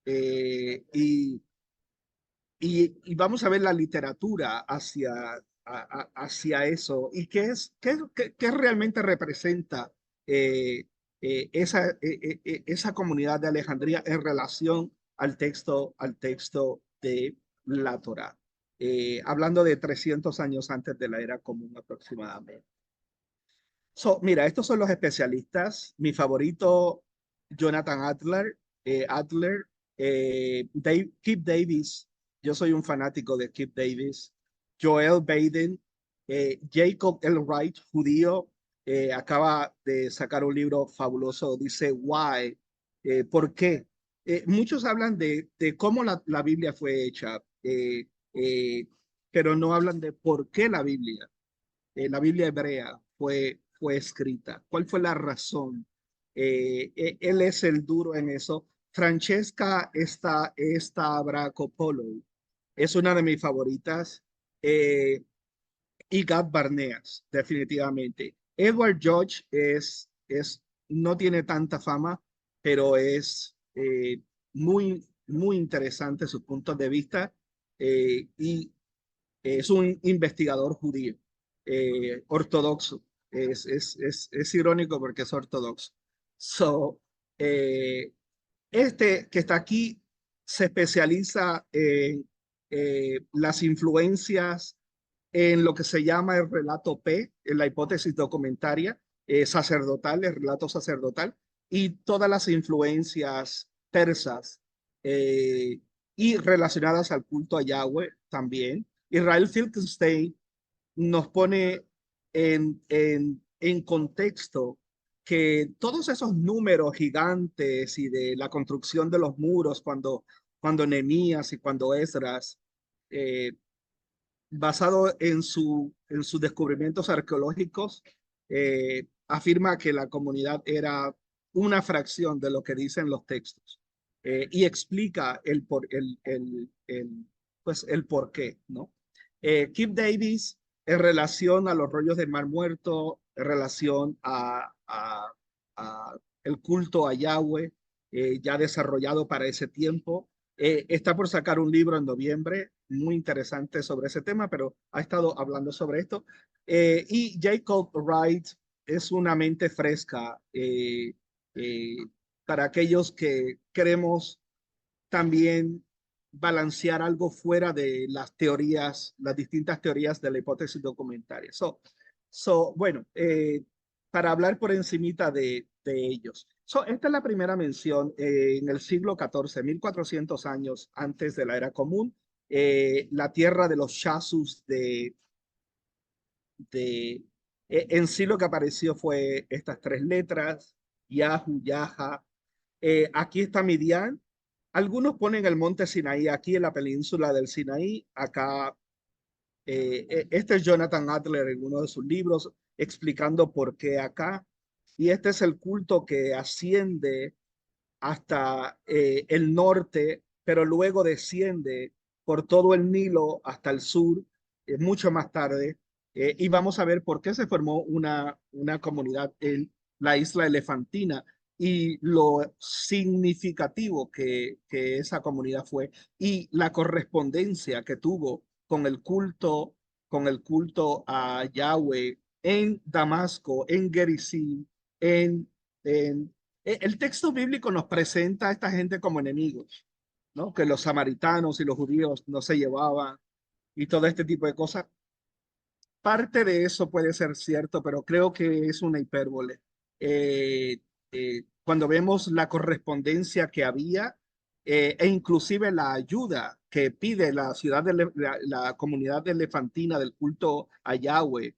Eh, y, y vamos a ver la literatura hacia eso y qué realmente representa eh, esa comunidad de Alejandría en relación al texto de la Torá. Hablando de 300 años antes de la era común aproximadamente. Mira, estos son los especialistas. Mi favorito, Jonathan Adler, Kip Davis. Yo soy un fanático de Kip Davis. Joel Baden, Jacob L. Wright, judío, acaba de sacar un libro fabuloso. Dice Why, ¿por qué? Muchos hablan de cómo la Biblia fue hecha, eh, pero no hablan de por qué la Biblia hebrea fue escrita. ¿Cuál fue la razón? Él es el duro en eso. Francesca Stavrakopoulos es una de mis favoritas. Y Gad Barneas, definitivamente. Edward George no tiene tanta fama, pero es muy interesante su punto de vista y es un investigador judío, ortodoxo. Es irónico porque es ortodoxo. So, eh, este que está aquí se especializa en las influencias en lo que se llama el relato P, en la hipótesis documentaria sacerdotal, el relato sacerdotal, y todas las influencias persas eh, y relacionadas al culto a Yahweh también. Israel Finkelstein nos pone en contexto que todos esos números gigantes y de la construcción de los muros cuando Nehemías y cuando Esdras, eh, basado en sus descubrimientos arqueológicos, afirma que la comunidad era una fracción de lo que dicen los textos y explica pues, el por qué, ¿no? Kip Davis, en relación a los rollos del Mar Muerto, en relación a el culto a Yahweh, ya desarrollado para ese tiempo. Está por sacar un libro en noviembre muy interesante sobre ese tema, pero ha estado hablando sobre esto. Y Jacob Wright es una mente fresca eh, para aquellos que queremos también balancear algo fuera de las teorías, las distintas teorías de la hipótesis documentaria. Bueno, para hablar por encimita de ellos. Esta es la primera mención en el siglo XIV, 1400 años antes de la era común, la tierra de los Shasus en sí lo que apareció fue estas tres letras, Yahu, Yaha. Aquí está Midian. Algunos ponen el monte Sinaí aquí en la península del Sinaí. Acá, este es Jonathan Adler en uno de sus libros explicando por qué acá. Y este es el culto que asciende hasta el norte, pero luego desciende por todo el Nilo hasta el sur, mucho más tarde. Y vamos a ver por qué se formó una comunidad en la isla elefantina y lo significativo que esa comunidad fue y la correspondencia que tuvo con el culto a Yahweh en Damasco, en Gerizim, en el texto bíblico nos presenta a esta gente como enemigos, ¿no? Que los samaritanos y los judíos no se llevaban y todo este tipo de cosas. Parte de eso puede ser cierto, pero creo que es una hipérbole. Cuando vemos la correspondencia que había e inclusive la ayuda que pide la ciudad la comunidad de elefantina del culto a Yahweh,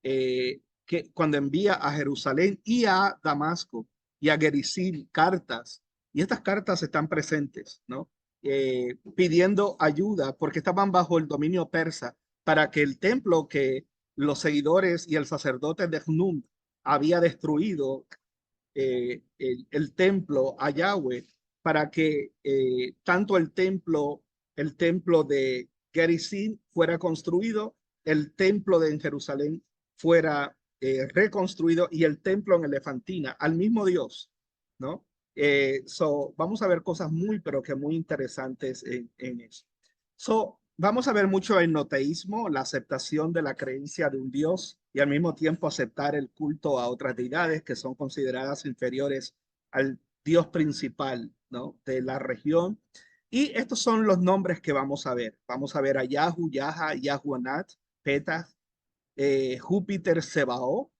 que cuando envía a Jerusalén y a Damasco y a Gerizim cartas, y estas cartas están presentes, ¿no? Pidiendo ayuda porque estaban bajo el dominio persa para que el templo que los seguidores y el sacerdote de Hnum había destruido, el templo a Yahweh, para que tanto el templo de Gerizim fuera construido, el templo de Jerusalén fuera reconstruido y el templo en Elefantina al mismo Dios, ¿no? Vamos a ver cosas muy, pero que muy interesantes en eso. Vamos a ver mucho el noteísmo, la aceptación de la creencia de un Dios y al mismo tiempo aceptar el culto a otras deidades que son consideradas inferiores al Dios principal, ¿no? De la región. Y estos son los nombres que vamos a ver. Vamos a ver a Yahu, Yaha, Yahuanat, Petah, Júpiter Sebaó.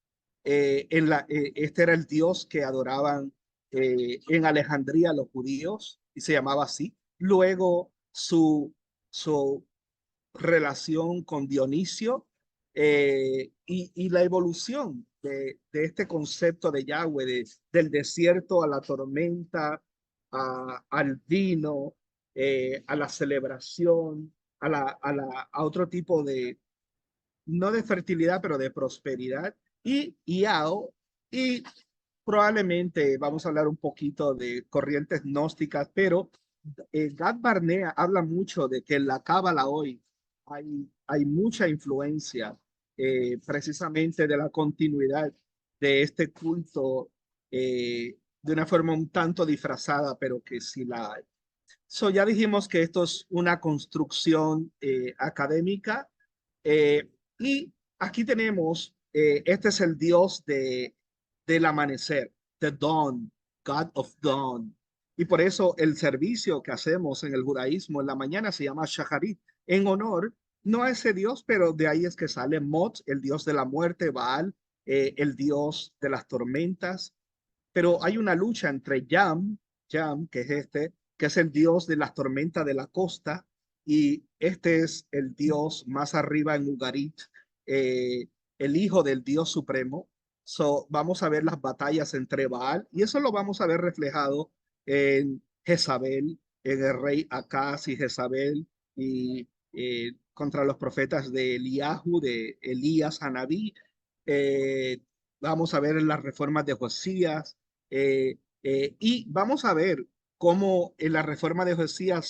Este era el dios que adoraban en Alejandría los judíos y se llamaba así. Luego su relación con Dionisio y la evolución de este concepto de Yahweh, del desierto a la tormenta, al vino, a la celebración, a otro tipo de, no de fertilidad, pero de prosperidad, y Iao, y probablemente vamos a hablar un poquito de corrientes gnósticas, pero Gad Barnea habla mucho de que en la Cábala hoy hay mucha influencia precisamente de la continuidad de este culto de una forma un tanto disfrazada, pero que sí la hay. Ya dijimos que esto es una construcción académica eh, y aquí tenemos, este es el dios del amanecer, the dawn, God of dawn. Y por eso el servicio que hacemos en el judaísmo en la mañana se llama Shacharit, en honor no a ese dios, pero de ahí es que sale Mot, el dios de la muerte, Baal, el dios de las tormentas. Pero hay una lucha entre Yam, que es este, que es el dios de las tormentas de la costa, y este es el dios más arriba en Ugarit, eh, el hijo del dios supremo. Vamos a ver las batallas entre Baal, y eso lo vamos a ver reflejado en Jezabel, en el rey Acaz y Jezabel, y contra los profetas de Eliahu, de Elías, Hanabí. Eh, Vamos a ver las reformas de Josías, y vamos a ver cómo en la reforma de Josías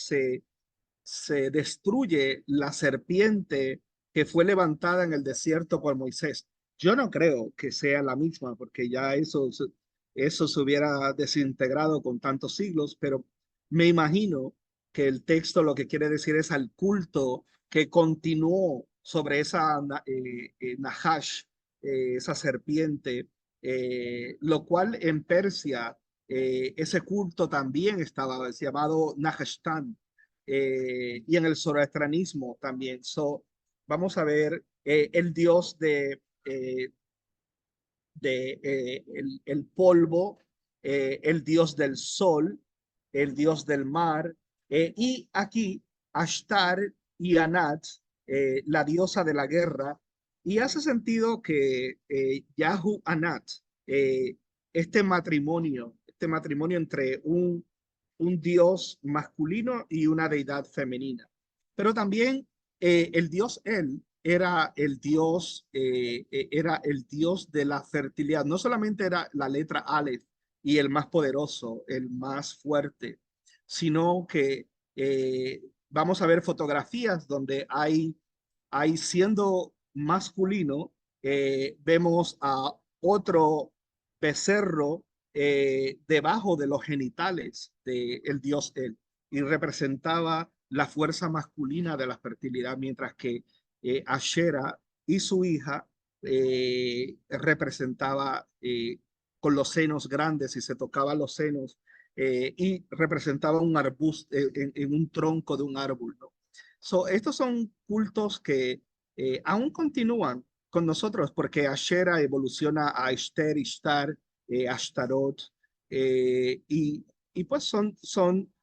se destruye la serpiente que fue levantada en el desierto por Moisés. Yo no creo que sea la misma, porque ya eso se hubiera desintegrado con tantos siglos, pero me imagino que el texto lo que quiere decir es al culto que continuó sobre esa Nahash, esa serpiente, lo cual en Persia ese culto también estaba llamado Nahashtan, y en el zoroastrianismo también. Vamos a ver el dios de el polvo, el dios del sol, el dios del mar, y aquí Ashtar y Anat, la diosa de la guerra, y hace sentido que Yahu Anat, eh, este matrimonio entre un dios masculino y una deidad femenina. Pero también el dios El era el dios de la fertilidad. No solamente era la letra Aleph y el más poderoso, el más fuerte, sino que vamos a ver fotografías donde hay siendo masculino, vemos a otro becerro debajo de los genitales del dios El, y representaba la fuerza masculina de la fertilidad, mientras que Ashera y su hija representaba con los senos grandes y se tocaba los senos, y representaba un arbusto en un tronco de un árbol, ¿no? Estos son cultos que aún continúan con nosotros porque Ashera evoluciona a Esther, Ishtar, Ashtarot, y pues son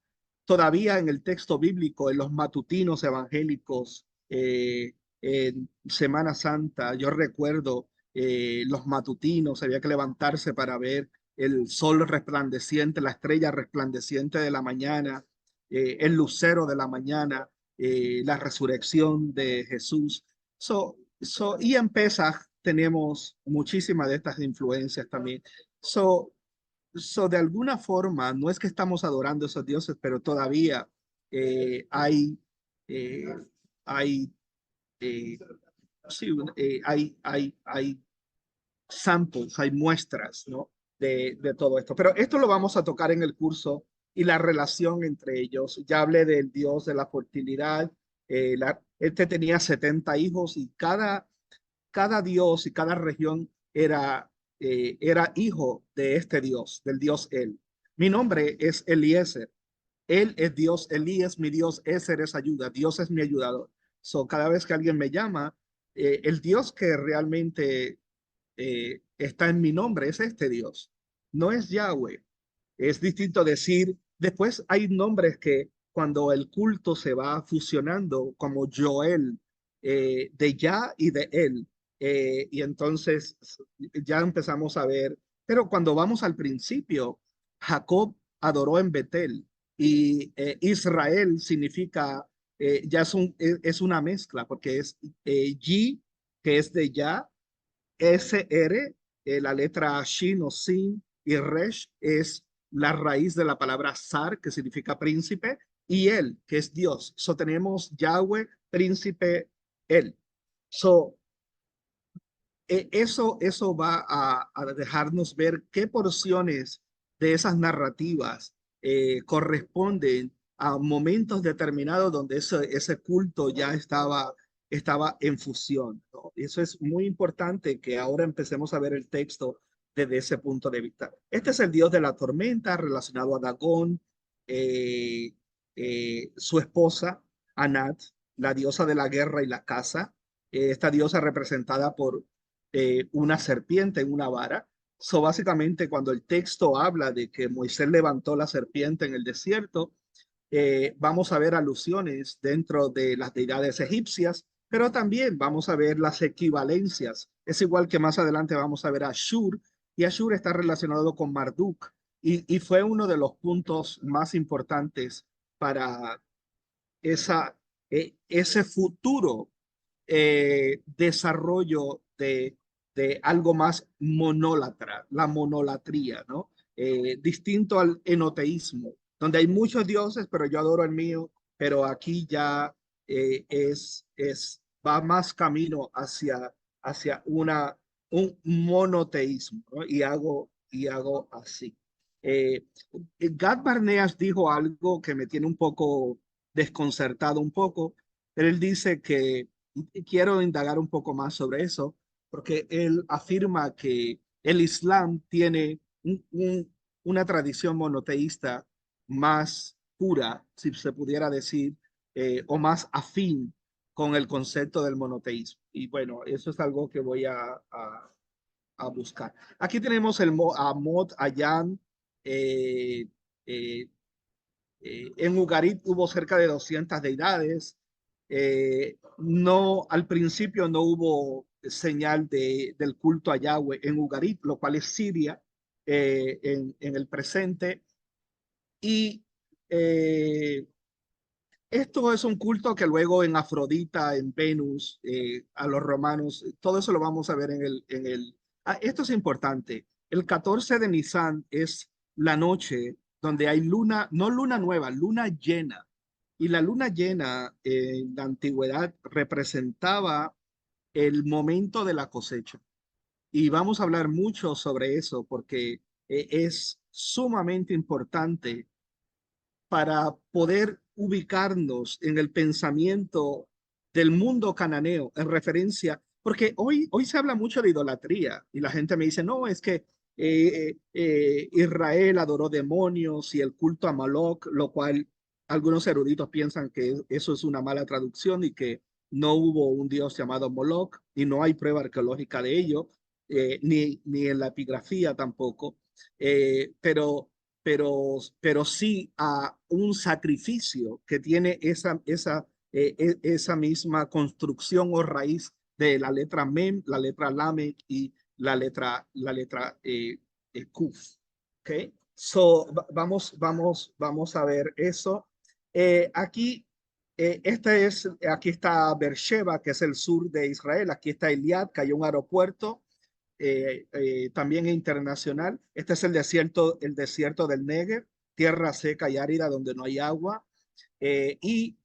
todavía en el texto bíblico, en los matutinos evangélicos, en Semana Santa. Yo recuerdo los matutinos, había que levantarse para ver el sol resplandeciente, la estrella resplandeciente de la mañana, el lucero de la mañana, la resurrección de Jesús. Y en Pesaj tenemos muchísimas de estas influencias también. De alguna forma, no es que estamos adorando a esos dioses, pero todavía eh, hay, eh, hay eh, sí, hay samples, hay muestras, ¿no? De todo esto. Pero esto lo vamos a tocar en el curso y la relación entre ellos. Ya hablé del dios de la fertilidad. Este tenía 70 hijos y cada dios y cada región era hijo de este dios, del dios él. Mi nombre es Eliezer. Él es Dios, Elí es mi Dios, Ezer es ayuda, Dios es mi ayudador. So, cada vez que alguien me llama, el Dios que realmente está en mi nombre es este Dios, no es Yahweh. Es distinto decir, después hay nombres que cuando el culto se va fusionando, como Joel, de Ya y de Él, y entonces ya empezamos a ver, pero cuando vamos al principio, Jacob adoró en Betel y Israel significa, ya es una mezcla, porque es Yi, que es de Ya, SR, la letra Shin o Sin, y Resh es la raíz de la palabra Sar, que significa príncipe, y él, que es Dios. So tenemos Yahweh, príncipe, él. So, eso va a dejarnos ver qué porciones de esas narrativas corresponden a momentos determinados donde ese culto ya estaba en fusión, ¿no? Y eso es muy importante que ahora empecemos a ver el texto desde ese punto de vista. Este es el dios de la tormenta relacionado a Dagón, eh, su esposa, Anat, la diosa de la guerra y la caza. Esta diosa representada por una serpiente en una vara. So, básicamente, cuando el texto habla de que Moisés levantó la serpiente en el desierto, vamos a ver alusiones dentro de las deidades egipcias, pero también vamos a ver las equivalencias. Es igual que más adelante vamos a ver a Ashur, y Ashur está relacionado con Marduk, y fue uno de los puntos más importantes para esa, ese futuro desarrollo de algo más monólatra, la monolatría, ¿no? Distinto al enoteísmo, donde hay muchos dioses, pero yo adoro el mío, pero aquí ya va más camino hacia un monoteísmo, ¿no? Y hago así. Eh, Gad Barneas dijo algo que me tiene un poco desconcertado un poco, pero él dice que y quiero indagar un poco más sobre eso, porque él afirma que el Islam tiene una tradición monoteísta más pura, si se pudiera decir, o más afín con el concepto del monoteísmo. Y bueno, eso es algo que voy a buscar. Aquí tenemos a Mod Ayan. eh, eh, en Ugarit hubo cerca de 200 deidades. No, al principio no hubo señal del culto a Yahweh en Ugarit, lo cual es Siria en el presente. Y eh, esto es un culto que luego en Afrodita, en Venus, a los romanos, todo eso lo vamos a ver esto es importante. El 14 de Nisan es la noche donde hay luna, no luna nueva, luna llena. Y la luna llena en la antigüedad representaba el momento de la cosecha. Y vamos a hablar mucho sobre eso porque es sumamente importante para poder ubicarnos en el pensamiento del mundo cananeo en referencia, porque hoy se habla mucho de idolatría y la gente me dice, no, es que Israel adoró demonios y el culto a Moloch, lo cual algunos eruditos piensan que eso es una mala traducción y que no hubo un dios llamado Moloch y no hay prueba arqueológica de ello, ni en la epigrafía tampoco, pero sí a un sacrificio que tiene esa misma construcción o raíz de la letra Mem, la letra Lamed y la letra Kuf. ¿Okay? So, vamos a ver eso. Aquí, aquí está Beersheba, que es el sur de Israel. Aquí está Eliad, que hay un aeropuerto también internacional. Este es el desierto del Negev, tierra seca y árida donde no hay agua. Y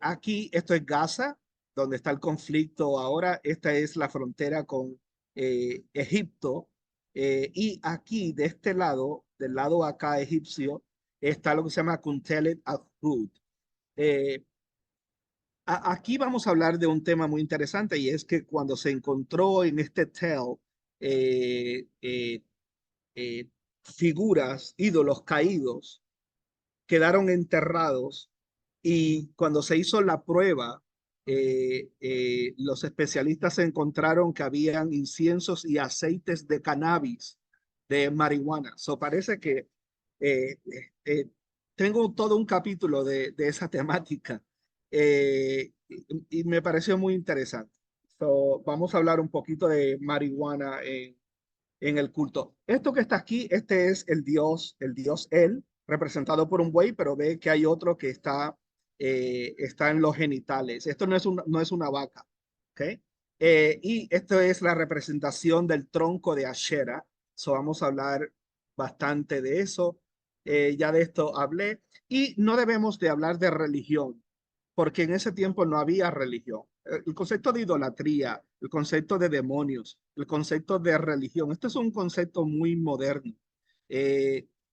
aquí, esto es Gaza, donde está el conflicto ahora. Esta es la frontera con Egipto. Y aquí, de este lado, del lado acá egipcio, está lo que se llama Kuntelet Ahud. Eh, Aquí vamos a hablar de un tema muy interesante y es que cuando se encontró en este tel eh, eh, eh, figuras, ídolos caídos, quedaron enterrados y cuando se hizo la prueba, los especialistas encontraron que habían inciensos y aceites de cannabis, de marihuana. So parece que eh, eh, tengo todo un capítulo de esa temática y me pareció muy interesante. So, vamos a hablar un poquito de marihuana en el culto. Esto que está aquí, este es el dios él, representado por un buey, pero ve que hay otro que está en los genitales. Esto no es una vaca, ¿ok? Y esto es la representación del tronco de Asherah. So vamos a hablar bastante de eso. Ya de esto hablé. Y no debemos de hablar de religión, porque en ese tiempo no había religión. El concepto de idolatría, el concepto de demonios, el concepto de religión, esto es un concepto muy moderno.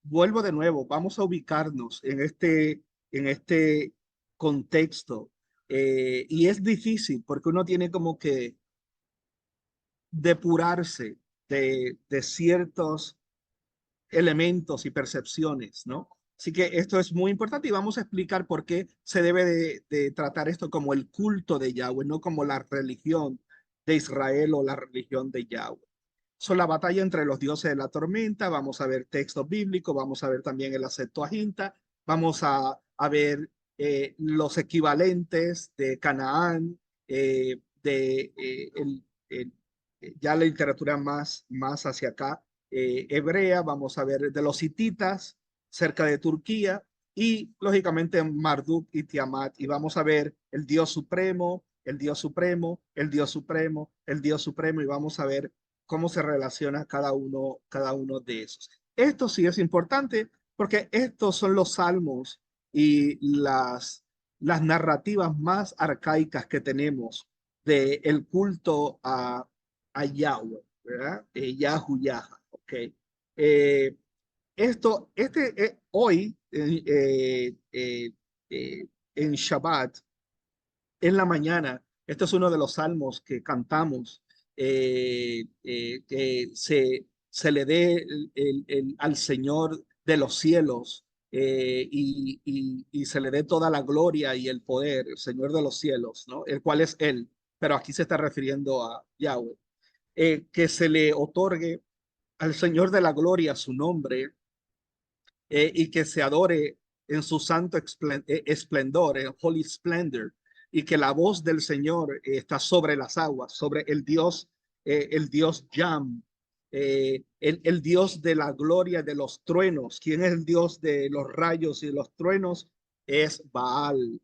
Vuelvo de nuevo, vamos a ubicarnos en este contexto. Y es difícil porque uno tiene como que depurarse de ciertos elementos y percepciones, ¿no? Así que esto es muy importante y vamos a explicar por qué se debe de tratar esto como el culto de Yahweh, no como la religión de Israel o la religión de Yahweh. Son la batalla entre los dioses de la tormenta, vamos a ver textos bíblicos, vamos a ver también el Septuaginta, vamos a ver los equivalentes de Canaán, ya la literatura más hacia acá, hebrea, vamos a ver de los hititas cerca de Turquía y lógicamente Marduk y Tiamat y vamos a ver el Dios supremo, el Dios supremo, el Dios supremo, el Dios supremo y vamos a ver cómo se relaciona cada uno de esos. Esto sí es importante porque estos son los salmos y las narrativas más arcaicas que tenemos del el culto a Yahweh, ¿verdad? Yahu, ok. Eh, hoy, en Shabbat, en la mañana, este es uno de los salmos que cantamos, que se le dé al Señor de los cielos y se le dé toda la gloria y el poder, el Señor de los cielos, ¿no? El cual es Él, pero aquí se está refiriendo a Yahweh. Que se le otorgue al Señor de la gloria su nombre y que se adore en su santo esplendor, en holy splendor, y que la voz del Señor está sobre las aguas, sobre el Dios Yam, el Dios de la gloria de los truenos. ¿Quién es el Dios de los rayos y los truenos? Es Baal.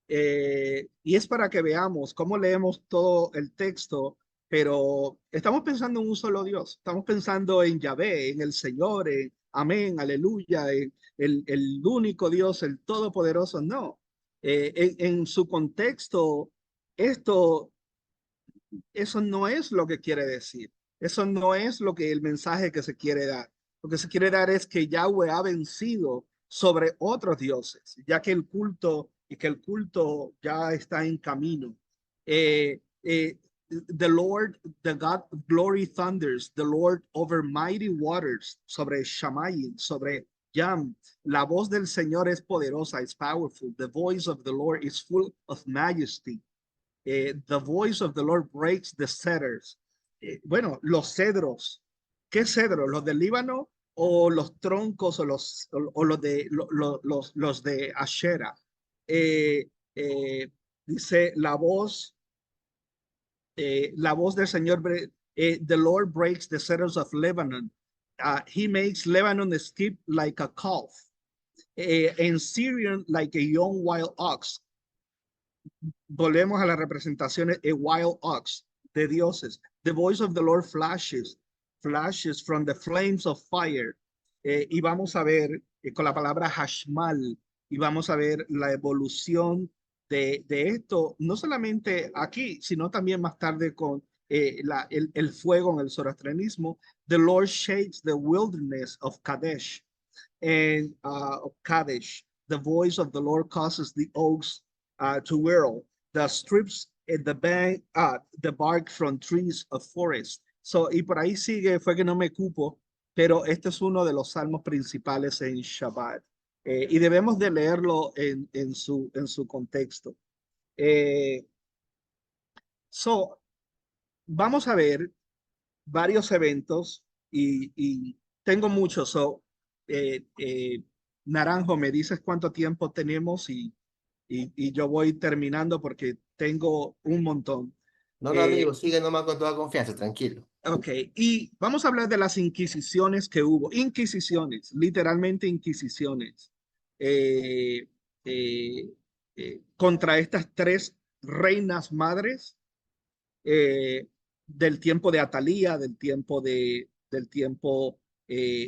Y es para que veamos cómo leemos todo el texto, pero estamos pensando en un solo Dios, estamos pensando en Yahvé, en el Señor, en amén, aleluya, en el único Dios, el todopoderoso, no. En su contexto, esto, eso no es lo que quiere decir, eso no es lo que el mensaje que se quiere dar. Lo que se quiere dar es que Yahweh ha vencido sobre otros dioses, ya que el culto ya está en camino. Eh, eh, the Lord, the God of glory thunders, the Lord over mighty waters, sobre Shamayim, sobre Yam. La voz del Señor es poderosa, es powerful. The voice of the Lord is full of majesty. The voice of the Lord breaks the cedars. Bueno, los cedros. ¿Qué cedros? ¿Los del Líbano o los troncos o los de Asherah? Eh, eh, Dice la voz del Señor, the Lord breaks the cedars of Lebanon. He makes Lebanon skip like a calf, and Syrian like a young wild ox. Volvemos a las representaciones, a wild ox de dioses. The voice of the Lord flashes from the flames of fire. Y vamos a ver con la palabra hashmal, y vamos a ver la evolución de esto, no solamente aquí, sino también más tarde con el fuego en el zoroastrianismo. The Lord shakes the wilderness of Kadesh, and of Kadesh. The voice of the Lord causes the oaks to whirl, the strips in the bark from trees of forest. So, y por ahí sigue, fue que no me cupo, pero este es uno de los salmos principales en Shabbat. Y debemos de leerlo en su contexto. Eh, so, vamos a ver varios eventos y tengo muchos. Naranjo, me dices cuánto tiempo tenemos y yo voy terminando porque tengo un montón. No, no, amigo, Eh, sigue nomás con toda confianza, tranquilo. ok, y vamos a hablar de las inquisiciones que hubo. Inquisiciones, literalmente inquisiciones. eh, eh, Contra estas tres reinas madres del tiempo de Atalía, del tiempo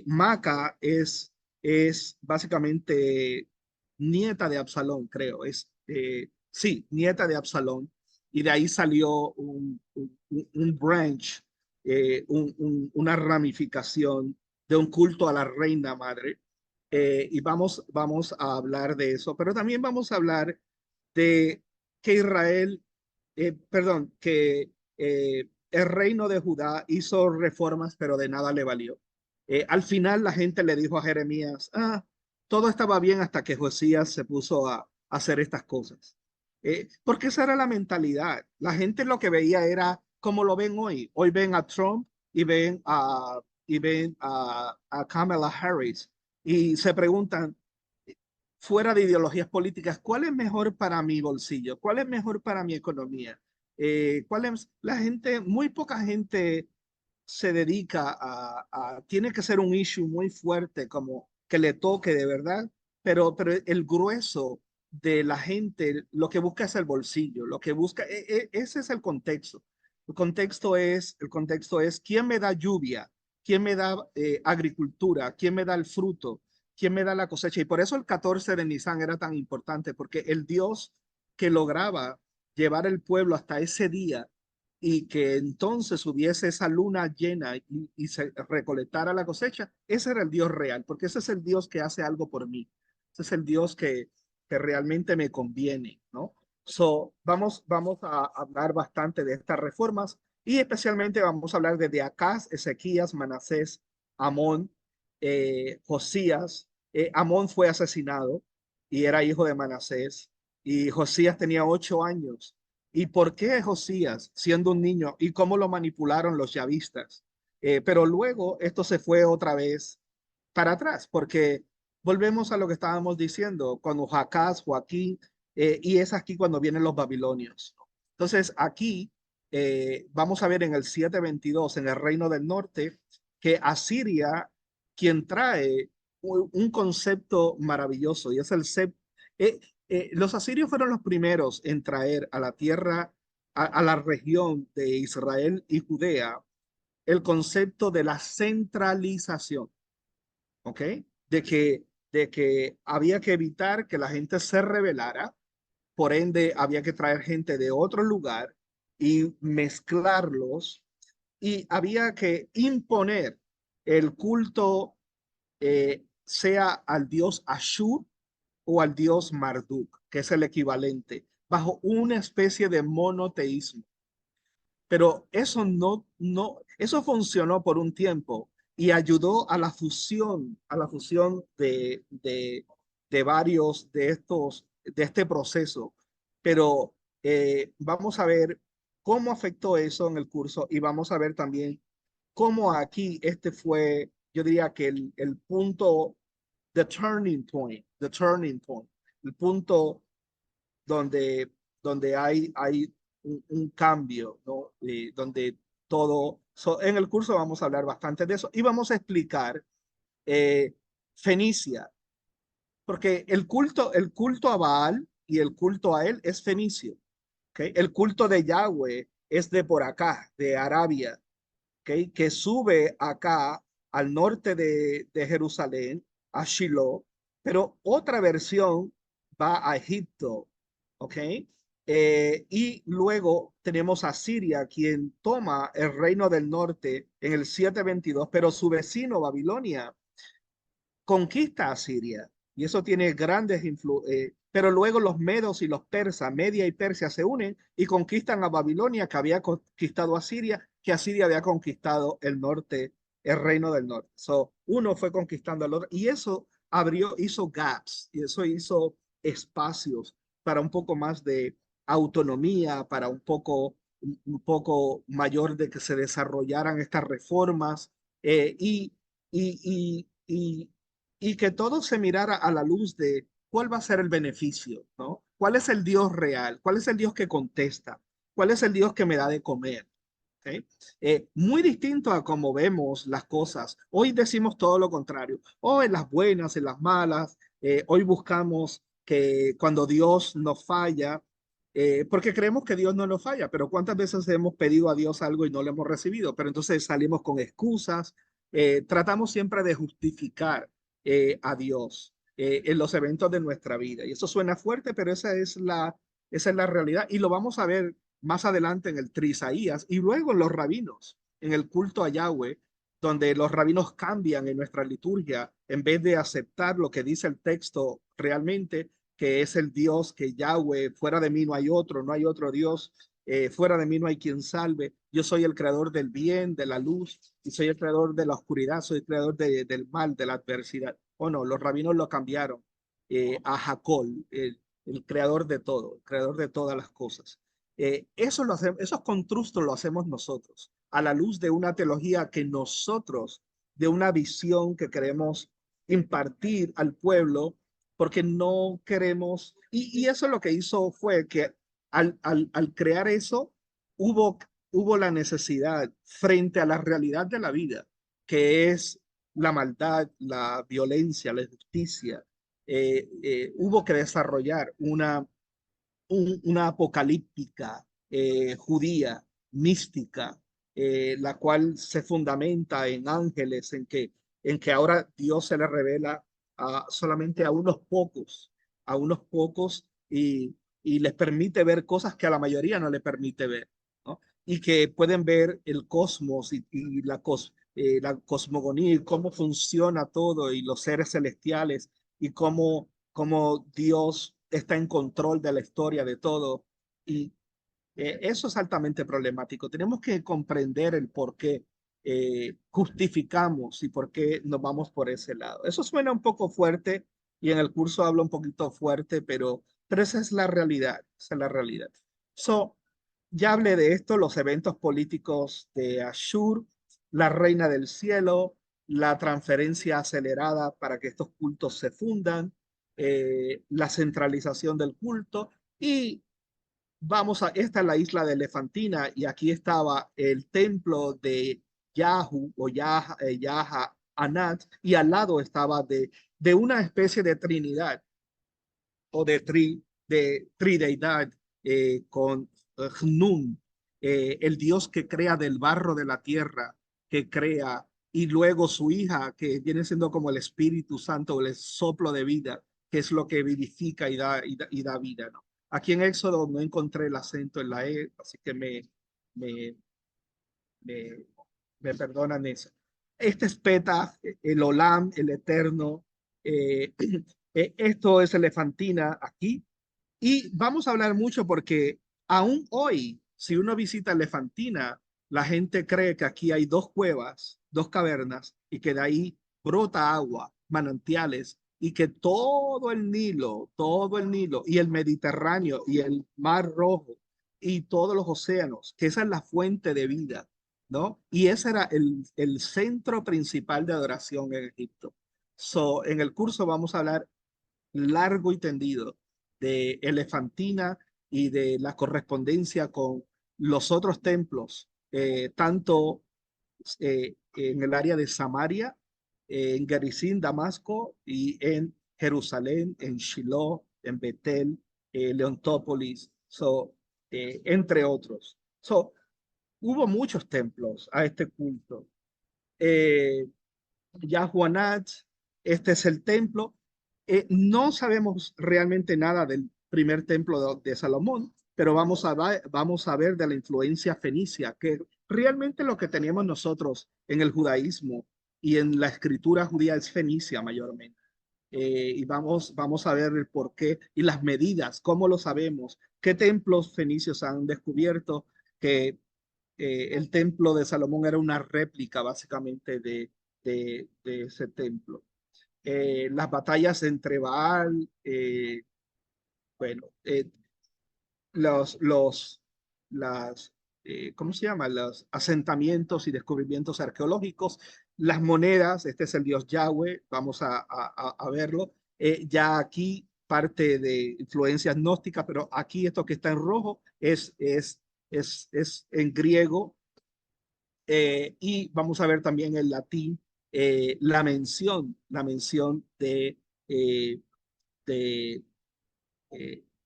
Maca, es básicamente nieta de Absalón, creo. Sí, nieta de Absalón. Y de ahí salió un branch, una ramificación de un culto a la reina madre. Y vamos a hablar de eso, pero también vamos a hablar de que Israel, perdón, que el reino de Judá hizo reformas, pero de nada le valió. Al final la gente le dijo a Jeremías, todo estaba bien hasta que Josías se puso a hacer estas cosas. Porque esa era la mentalidad. La gente lo que veía era como lo ven hoy. Hoy ven a Trump y ven a Kamala Harris y se preguntan, fuera de ideologías políticas, ¿cuál es mejor para mi bolsillo? ¿Cuál es mejor para mi economía? ¿Cuál es la gente? Muy poca gente se dedica tiene que ser un issue muy fuerte como que le toque de verdad, pero el grueso de la gente lo que busca es el bolsillo, lo que busca, ese es el contexto. El contexto es quién me da lluvia, quién me da agricultura, quién me da el fruto, quién me da la cosecha. Y por eso el 14 de Nisan era tan importante, porque el Dios que lograba llevar el pueblo hasta ese día y que entonces hubiese esa luna llena y se recolectara la cosecha, ese era el Dios real, porque ese es el Dios que hace algo por mí. Ese es el Dios que realmente me conviene, ¿no? Vamos a hablar bastante de estas reformas y especialmente vamos a hablar de Acaz, Ezequías, Manasés, Amón, Josías. Amón fue asesinado y era hijo de Manasés y Josías tenía 8 años. ¿Y por qué Josías, siendo un niño, y cómo lo manipularon los yavistas? Pero luego esto se fue otra vez para atrás, porque volvemos a lo que estábamos diciendo, cuando Jacás, Joaquín, y es aquí cuando vienen los babilonios. Entonces, aquí vamos a ver en el 722, en el reino del norte, que Asiria, quien trae un concepto maravilloso, y es los asirios fueron los primeros en traer a la tierra, a la región de Israel y Judea, el concepto de la centralización. ¿Ok? De que, de que había que evitar que la gente se rebelara, por ende había que traer gente de otro lugar y mezclarlos y había que imponer el culto, sea al dios Ashur o al dios Marduk, que es el equivalente, bajo una especie de monoteísmo. Pero eso funcionó por un tiempo y ayudó a la fusión de varios de este proceso. Pero vamos a ver cómo afectó eso en el curso y vamos a ver también cómo aquí este fue, yo diría que el punto, the turning point, el punto donde, donde hay un cambio, ¿no? Donde en el curso vamos a hablar bastante de eso y vamos a explicar eh, Fenicia, porque el culto a Baal y el culto a él es fenicio, ¿okay? El culto de Yahweh es de por acá, de Arabia, ¿okay? Que sube acá al norte de Jerusalén, a Shiloh, pero otra versión va a Egipto, ¿ok? Y luego tenemos a Siria, quien toma el reino del norte en el 722, pero su vecino Babilonia conquista a Siria y eso tiene grandes influencias. Pero luego los medos y los persas, Media y Persia, se unen y conquistan a Babilonia, que había conquistado a Siria, que Asiria había conquistado el norte, el reino del norte. So, uno fue conquistando al otro y eso abrió, hizo gaps y eso hizo espacios para un poco más de autonomía, para un poco mayor de que se desarrollaran estas reformas y y que todo se mirara a la luz de cuál va a ser el beneficio, ¿no? ¿Cuál es el Dios real? ¿Cuál es el Dios que contesta? ¿Cuál es el Dios que me da de comer? ¿Okay? Muy distinto a cómo vemos las cosas. Hoy decimos todo lo contrario. O en las buenas, en las malas. Hoy buscamos que cuando Dios nos falla, porque creemos que Dios no nos falla, pero ¿cuántas veces hemos pedido a Dios algo y no lo hemos recibido? Pero entonces salimos con excusas. Tratamos siempre de justificar a Dios en los eventos de nuestra vida. Y eso suena fuerte, pero esa es la realidad. Y lo vamos a ver más adelante en el Trisaías y luego en los rabinos, en el culto a Yahweh, donde los rabinos cambian en nuestra liturgia en vez de aceptar lo que dice el texto realmente, que es el Dios, que Yahweh, fuera de mí no hay otro, no hay otro Dios, fuera de mí no hay quien salve. Yo soy el creador del bien, de la luz, y soy el creador de la oscuridad, soy el creador del mal, de la adversidad. O no, los rabinos lo cambiaron a Jacob, el creador de todo, el creador de todas las cosas. Eso lo hacemos, esos constructos lo hacemos nosotros, a la luz de una teología que nosotros, de una visión que queremos impartir al pueblo, porque no queremos, y eso lo que hizo fue que al crear eso, hubo, hubo la necesidad frente a la realidad de la vida, que es la maldad, la violencia, la injusticia, hubo que desarrollar una apocalíptica judía, mística, la cual se fundamenta en ángeles, en que ahora Dios se le revela solamente a unos pocos y les permite ver cosas que a la mayoría no le permite ver, ¿no? Y que pueden ver el cosmos y la cosmogonía y cómo funciona todo y los seres celestiales y cómo Dios está en control de la historia de todo. Y eso es altamente problemático. Tenemos que comprender el por qué justificamos y por qué nos vamos por ese lado. Eso suena un poco fuerte y en el curso hablo un poquito fuerte, pero esa es la realidad. Esa es la realidad. So, ya hablé de esto, los eventos políticos de Ashur, la reina del cielo, la transferencia acelerada para que estos cultos se fundan, la centralización del culto y esta es la isla de Elefantina y aquí estaba el templo de Yahu o Yaha Anat y al lado estaba de una especie de trinidad o de trideidad con Hnun, el Dios que crea del barro de la tierra, que crea, y luego su hija, que viene siendo como el Espíritu Santo, el soplo de vida, que es lo que vivifica y da vida, ¿no? Aquí en Éxodo no encontré el acento en la E, así que me, me, me perdonan eso. Este es Peta, el Olam, el Eterno. eh, Esto es Elefantina aquí. Y vamos a hablar mucho porque aún hoy, si uno visita Elefantina, la gente cree que aquí hay dos cuevas, dos cavernas, y que de ahí brota agua, manantiales, y que todo el Nilo y el Mediterráneo y el Mar Rojo y todos los océanos, que esa es la fuente de vida, ¿no? Y ese era el centro principal de adoración en Egipto. So, en el curso vamos a hablar largo y tendido de Elefantina y de la correspondencia con los otros templos, tanto en el área de Samaria, en Gerizim, Damasco, y en Jerusalén, en Shiloh, en Betel, Leontópolis, entre otros. Hubo muchos templos a este culto. Eh, Yahuanat, este es el templo. No sabemos realmente nada del primer templo de Salomón, pero vamos a ver de la influencia fenicia, que realmente lo que tenemos nosotros en el judaísmo y en la escritura judía es fenicia mayormente. Y vamos a ver el porqué y las medidas, cómo lo sabemos, qué templos fenicios han descubierto, que el templo de Salomón era una réplica básicamente de ese templo. Las batallas entre Baal, bueno, los, las, ¿cómo se llama? Los asentamientos y descubrimientos arqueológicos, las monedas, este es el dios Yahweh, vamos a verlo. Ya aquí parte de influencias gnósticas, pero aquí esto que está en rojo es en griego, y vamos a ver también en latín la mención eh, de,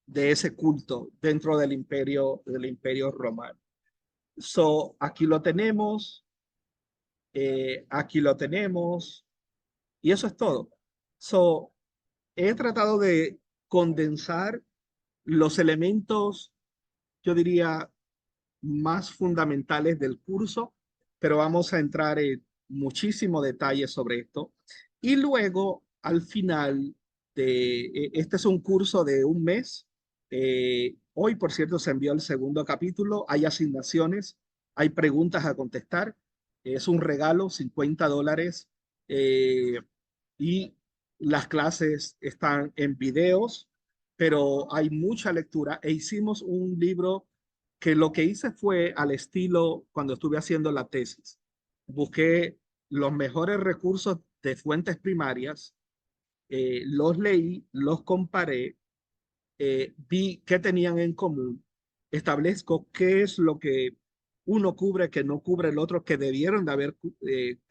de ese culto dentro del imperio romano. So, aquí lo tenemos, y eso es todo. So, he tratado de condensar los elementos, yo diría, más fundamentales del curso, pero vamos a entrar en muchísimo detalle sobre esto. Y luego, al final este es un curso de un mes. Hoy, por cierto, se envió el segundo capítulo. Hay asignaciones, hay preguntas a contestar. Es un regalo, $50. eh, y las clases están en videos, pero hay mucha lectura. E hicimos un libro que lo que hice fue al estilo cuando estuve haciendo la tesis. Busqué los mejores recursos de fuentes primarias, los leí, los comparé, vi qué tenían en común, establezco qué es lo que uno cubre que no cubre el otro, que debieron de haber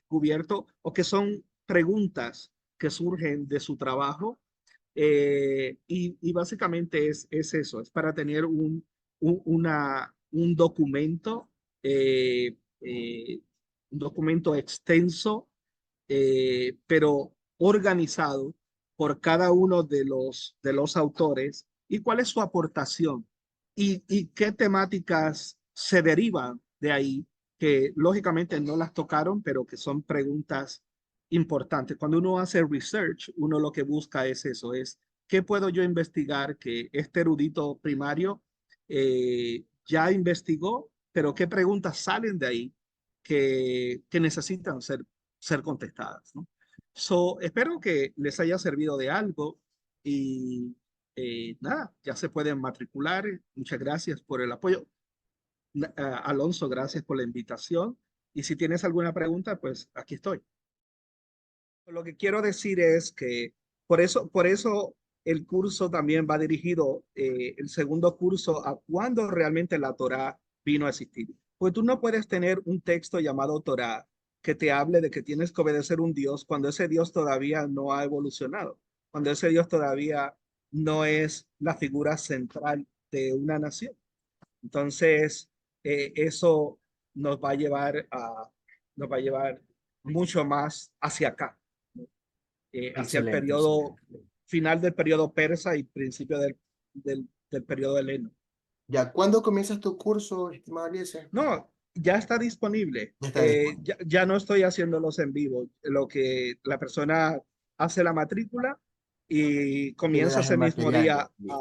cubierto, o que son preguntas que surgen de su trabajo. Y básicamente es eso, es para tener un documento, eh, eh, un documento extenso, pero organizado por cada uno de los autores, y cuál es su aportación y qué temáticas se derivan de ahí, que lógicamente no las tocaron, pero que son preguntas importantes. Cuando uno hace research, uno lo que busca es eso, es qué puedo yo investigar que este erudito primario ya investigó, pero qué preguntas salen de ahí que necesitan ser contestadas, ¿no? So, espero que les haya servido de algo y nada, ya se pueden matricular. Muchas gracias por el apoyo. Alonso, gracias por la invitación. Y si tienes alguna pregunta, pues aquí estoy. Lo que quiero decir es que por eso el curso también va dirigido, el segundo curso, a cuándo realmente la Torá vino a existir. Pues tú no puedes tener un texto llamado Torá que te hable de que tienes que obedecer un Dios cuando ese Dios todavía no ha evolucionado, cuando ese Dios todavía no es la figura central de una nación. Entonces, eso nos va a llevar mucho más hacia acá, hacia el Excelente, periodo excelente. final del periodo persa y principio del periodo heleno. Ya, ¿cuándo comienzas tu curso, estimado Eliezer? No, ya está disponible. Ya está disponible. Ya no estoy haciéndolos en vivo. Lo que la persona hace la matrícula y Tú le comienza das el ese mismo material día ya. Bien.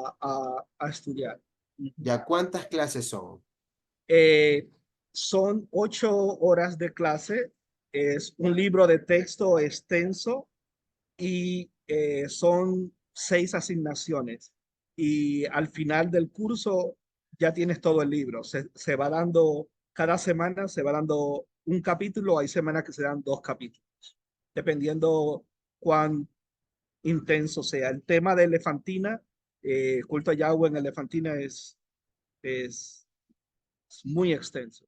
a estudiar. Ujú. Ya, ¿cuántas clases son? Eh, Son 8 horas de clase. Es un libro de texto extenso y son 6 asignaciones. Y al final del curso ya tienes todo el libro. Se va dando, cada semana se va dando un capítulo, hay semanas que se dan 2 capítulos, dependiendo cuán intenso sea. El tema de Elefantina, culto a Yahweh en Elefantina es muy extenso.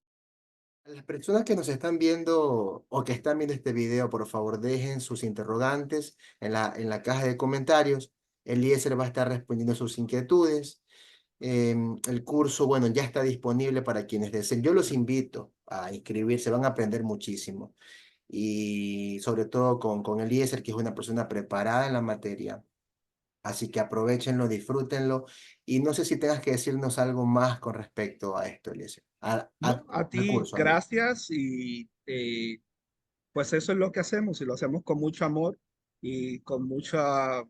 A las personas que nos están viendo o que están viendo este video, por favor, dejen sus interrogantes en la caja de comentarios. Eliezer va a estar respondiendo sus inquietudes. El curso, bueno, ya está disponible para quienes deseen. Yo los invito a inscribirse, van a aprender muchísimo. Y sobre todo con Eliezer, que es una persona preparada en la materia, Así que aprovechenlo, disfrútenlo. Y no sé si tengas que decirnos algo más con respecto a esto, Eliezer. No, a Al ti, curso, amigo. gracias y pues eso es lo que hacemos y lo hacemos con mucho amor y con mucha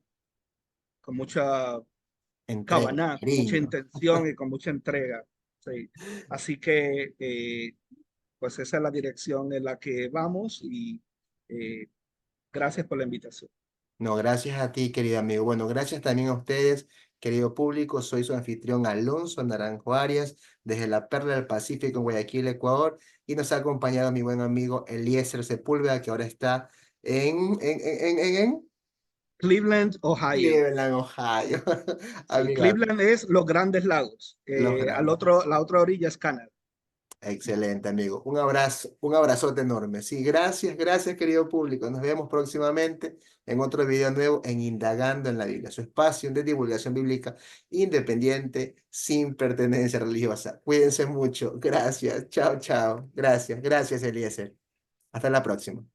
Entrega, cabana, con mucha cariño. intención y con mucha entrega. Sí. Así que, pues esa es la dirección en la que vamos y eh, gracias por la invitación. No, gracias a ti, querido amigo. Bueno, gracias también a ustedes, querido público. Soy su anfitrión Alonso Naranjo Arias, desde la Perla del Pacífico en Guayaquil, Ecuador. Y nos ha acompañado mi buen amigo Eliezer Sepúlveda, que ahora está en Cleveland, Ohio. Cleveland, Ohio. Sí, Amiga, Cleveland es los Grandes Lagos. los grandes. La otra orilla es Canadá. Excelente, amigo. Un abrazo, un abrazote enorme. Sí, gracias, gracias, querido público. Nos vemos próximamente en otro video nuevo en Indagando en la Biblia, su espacio de divulgación bíblica independiente, sin pertenencia religiosa. Cuídense mucho. Gracias. Chao, chao. Gracias, gracias, Eliezer. Hasta la próxima.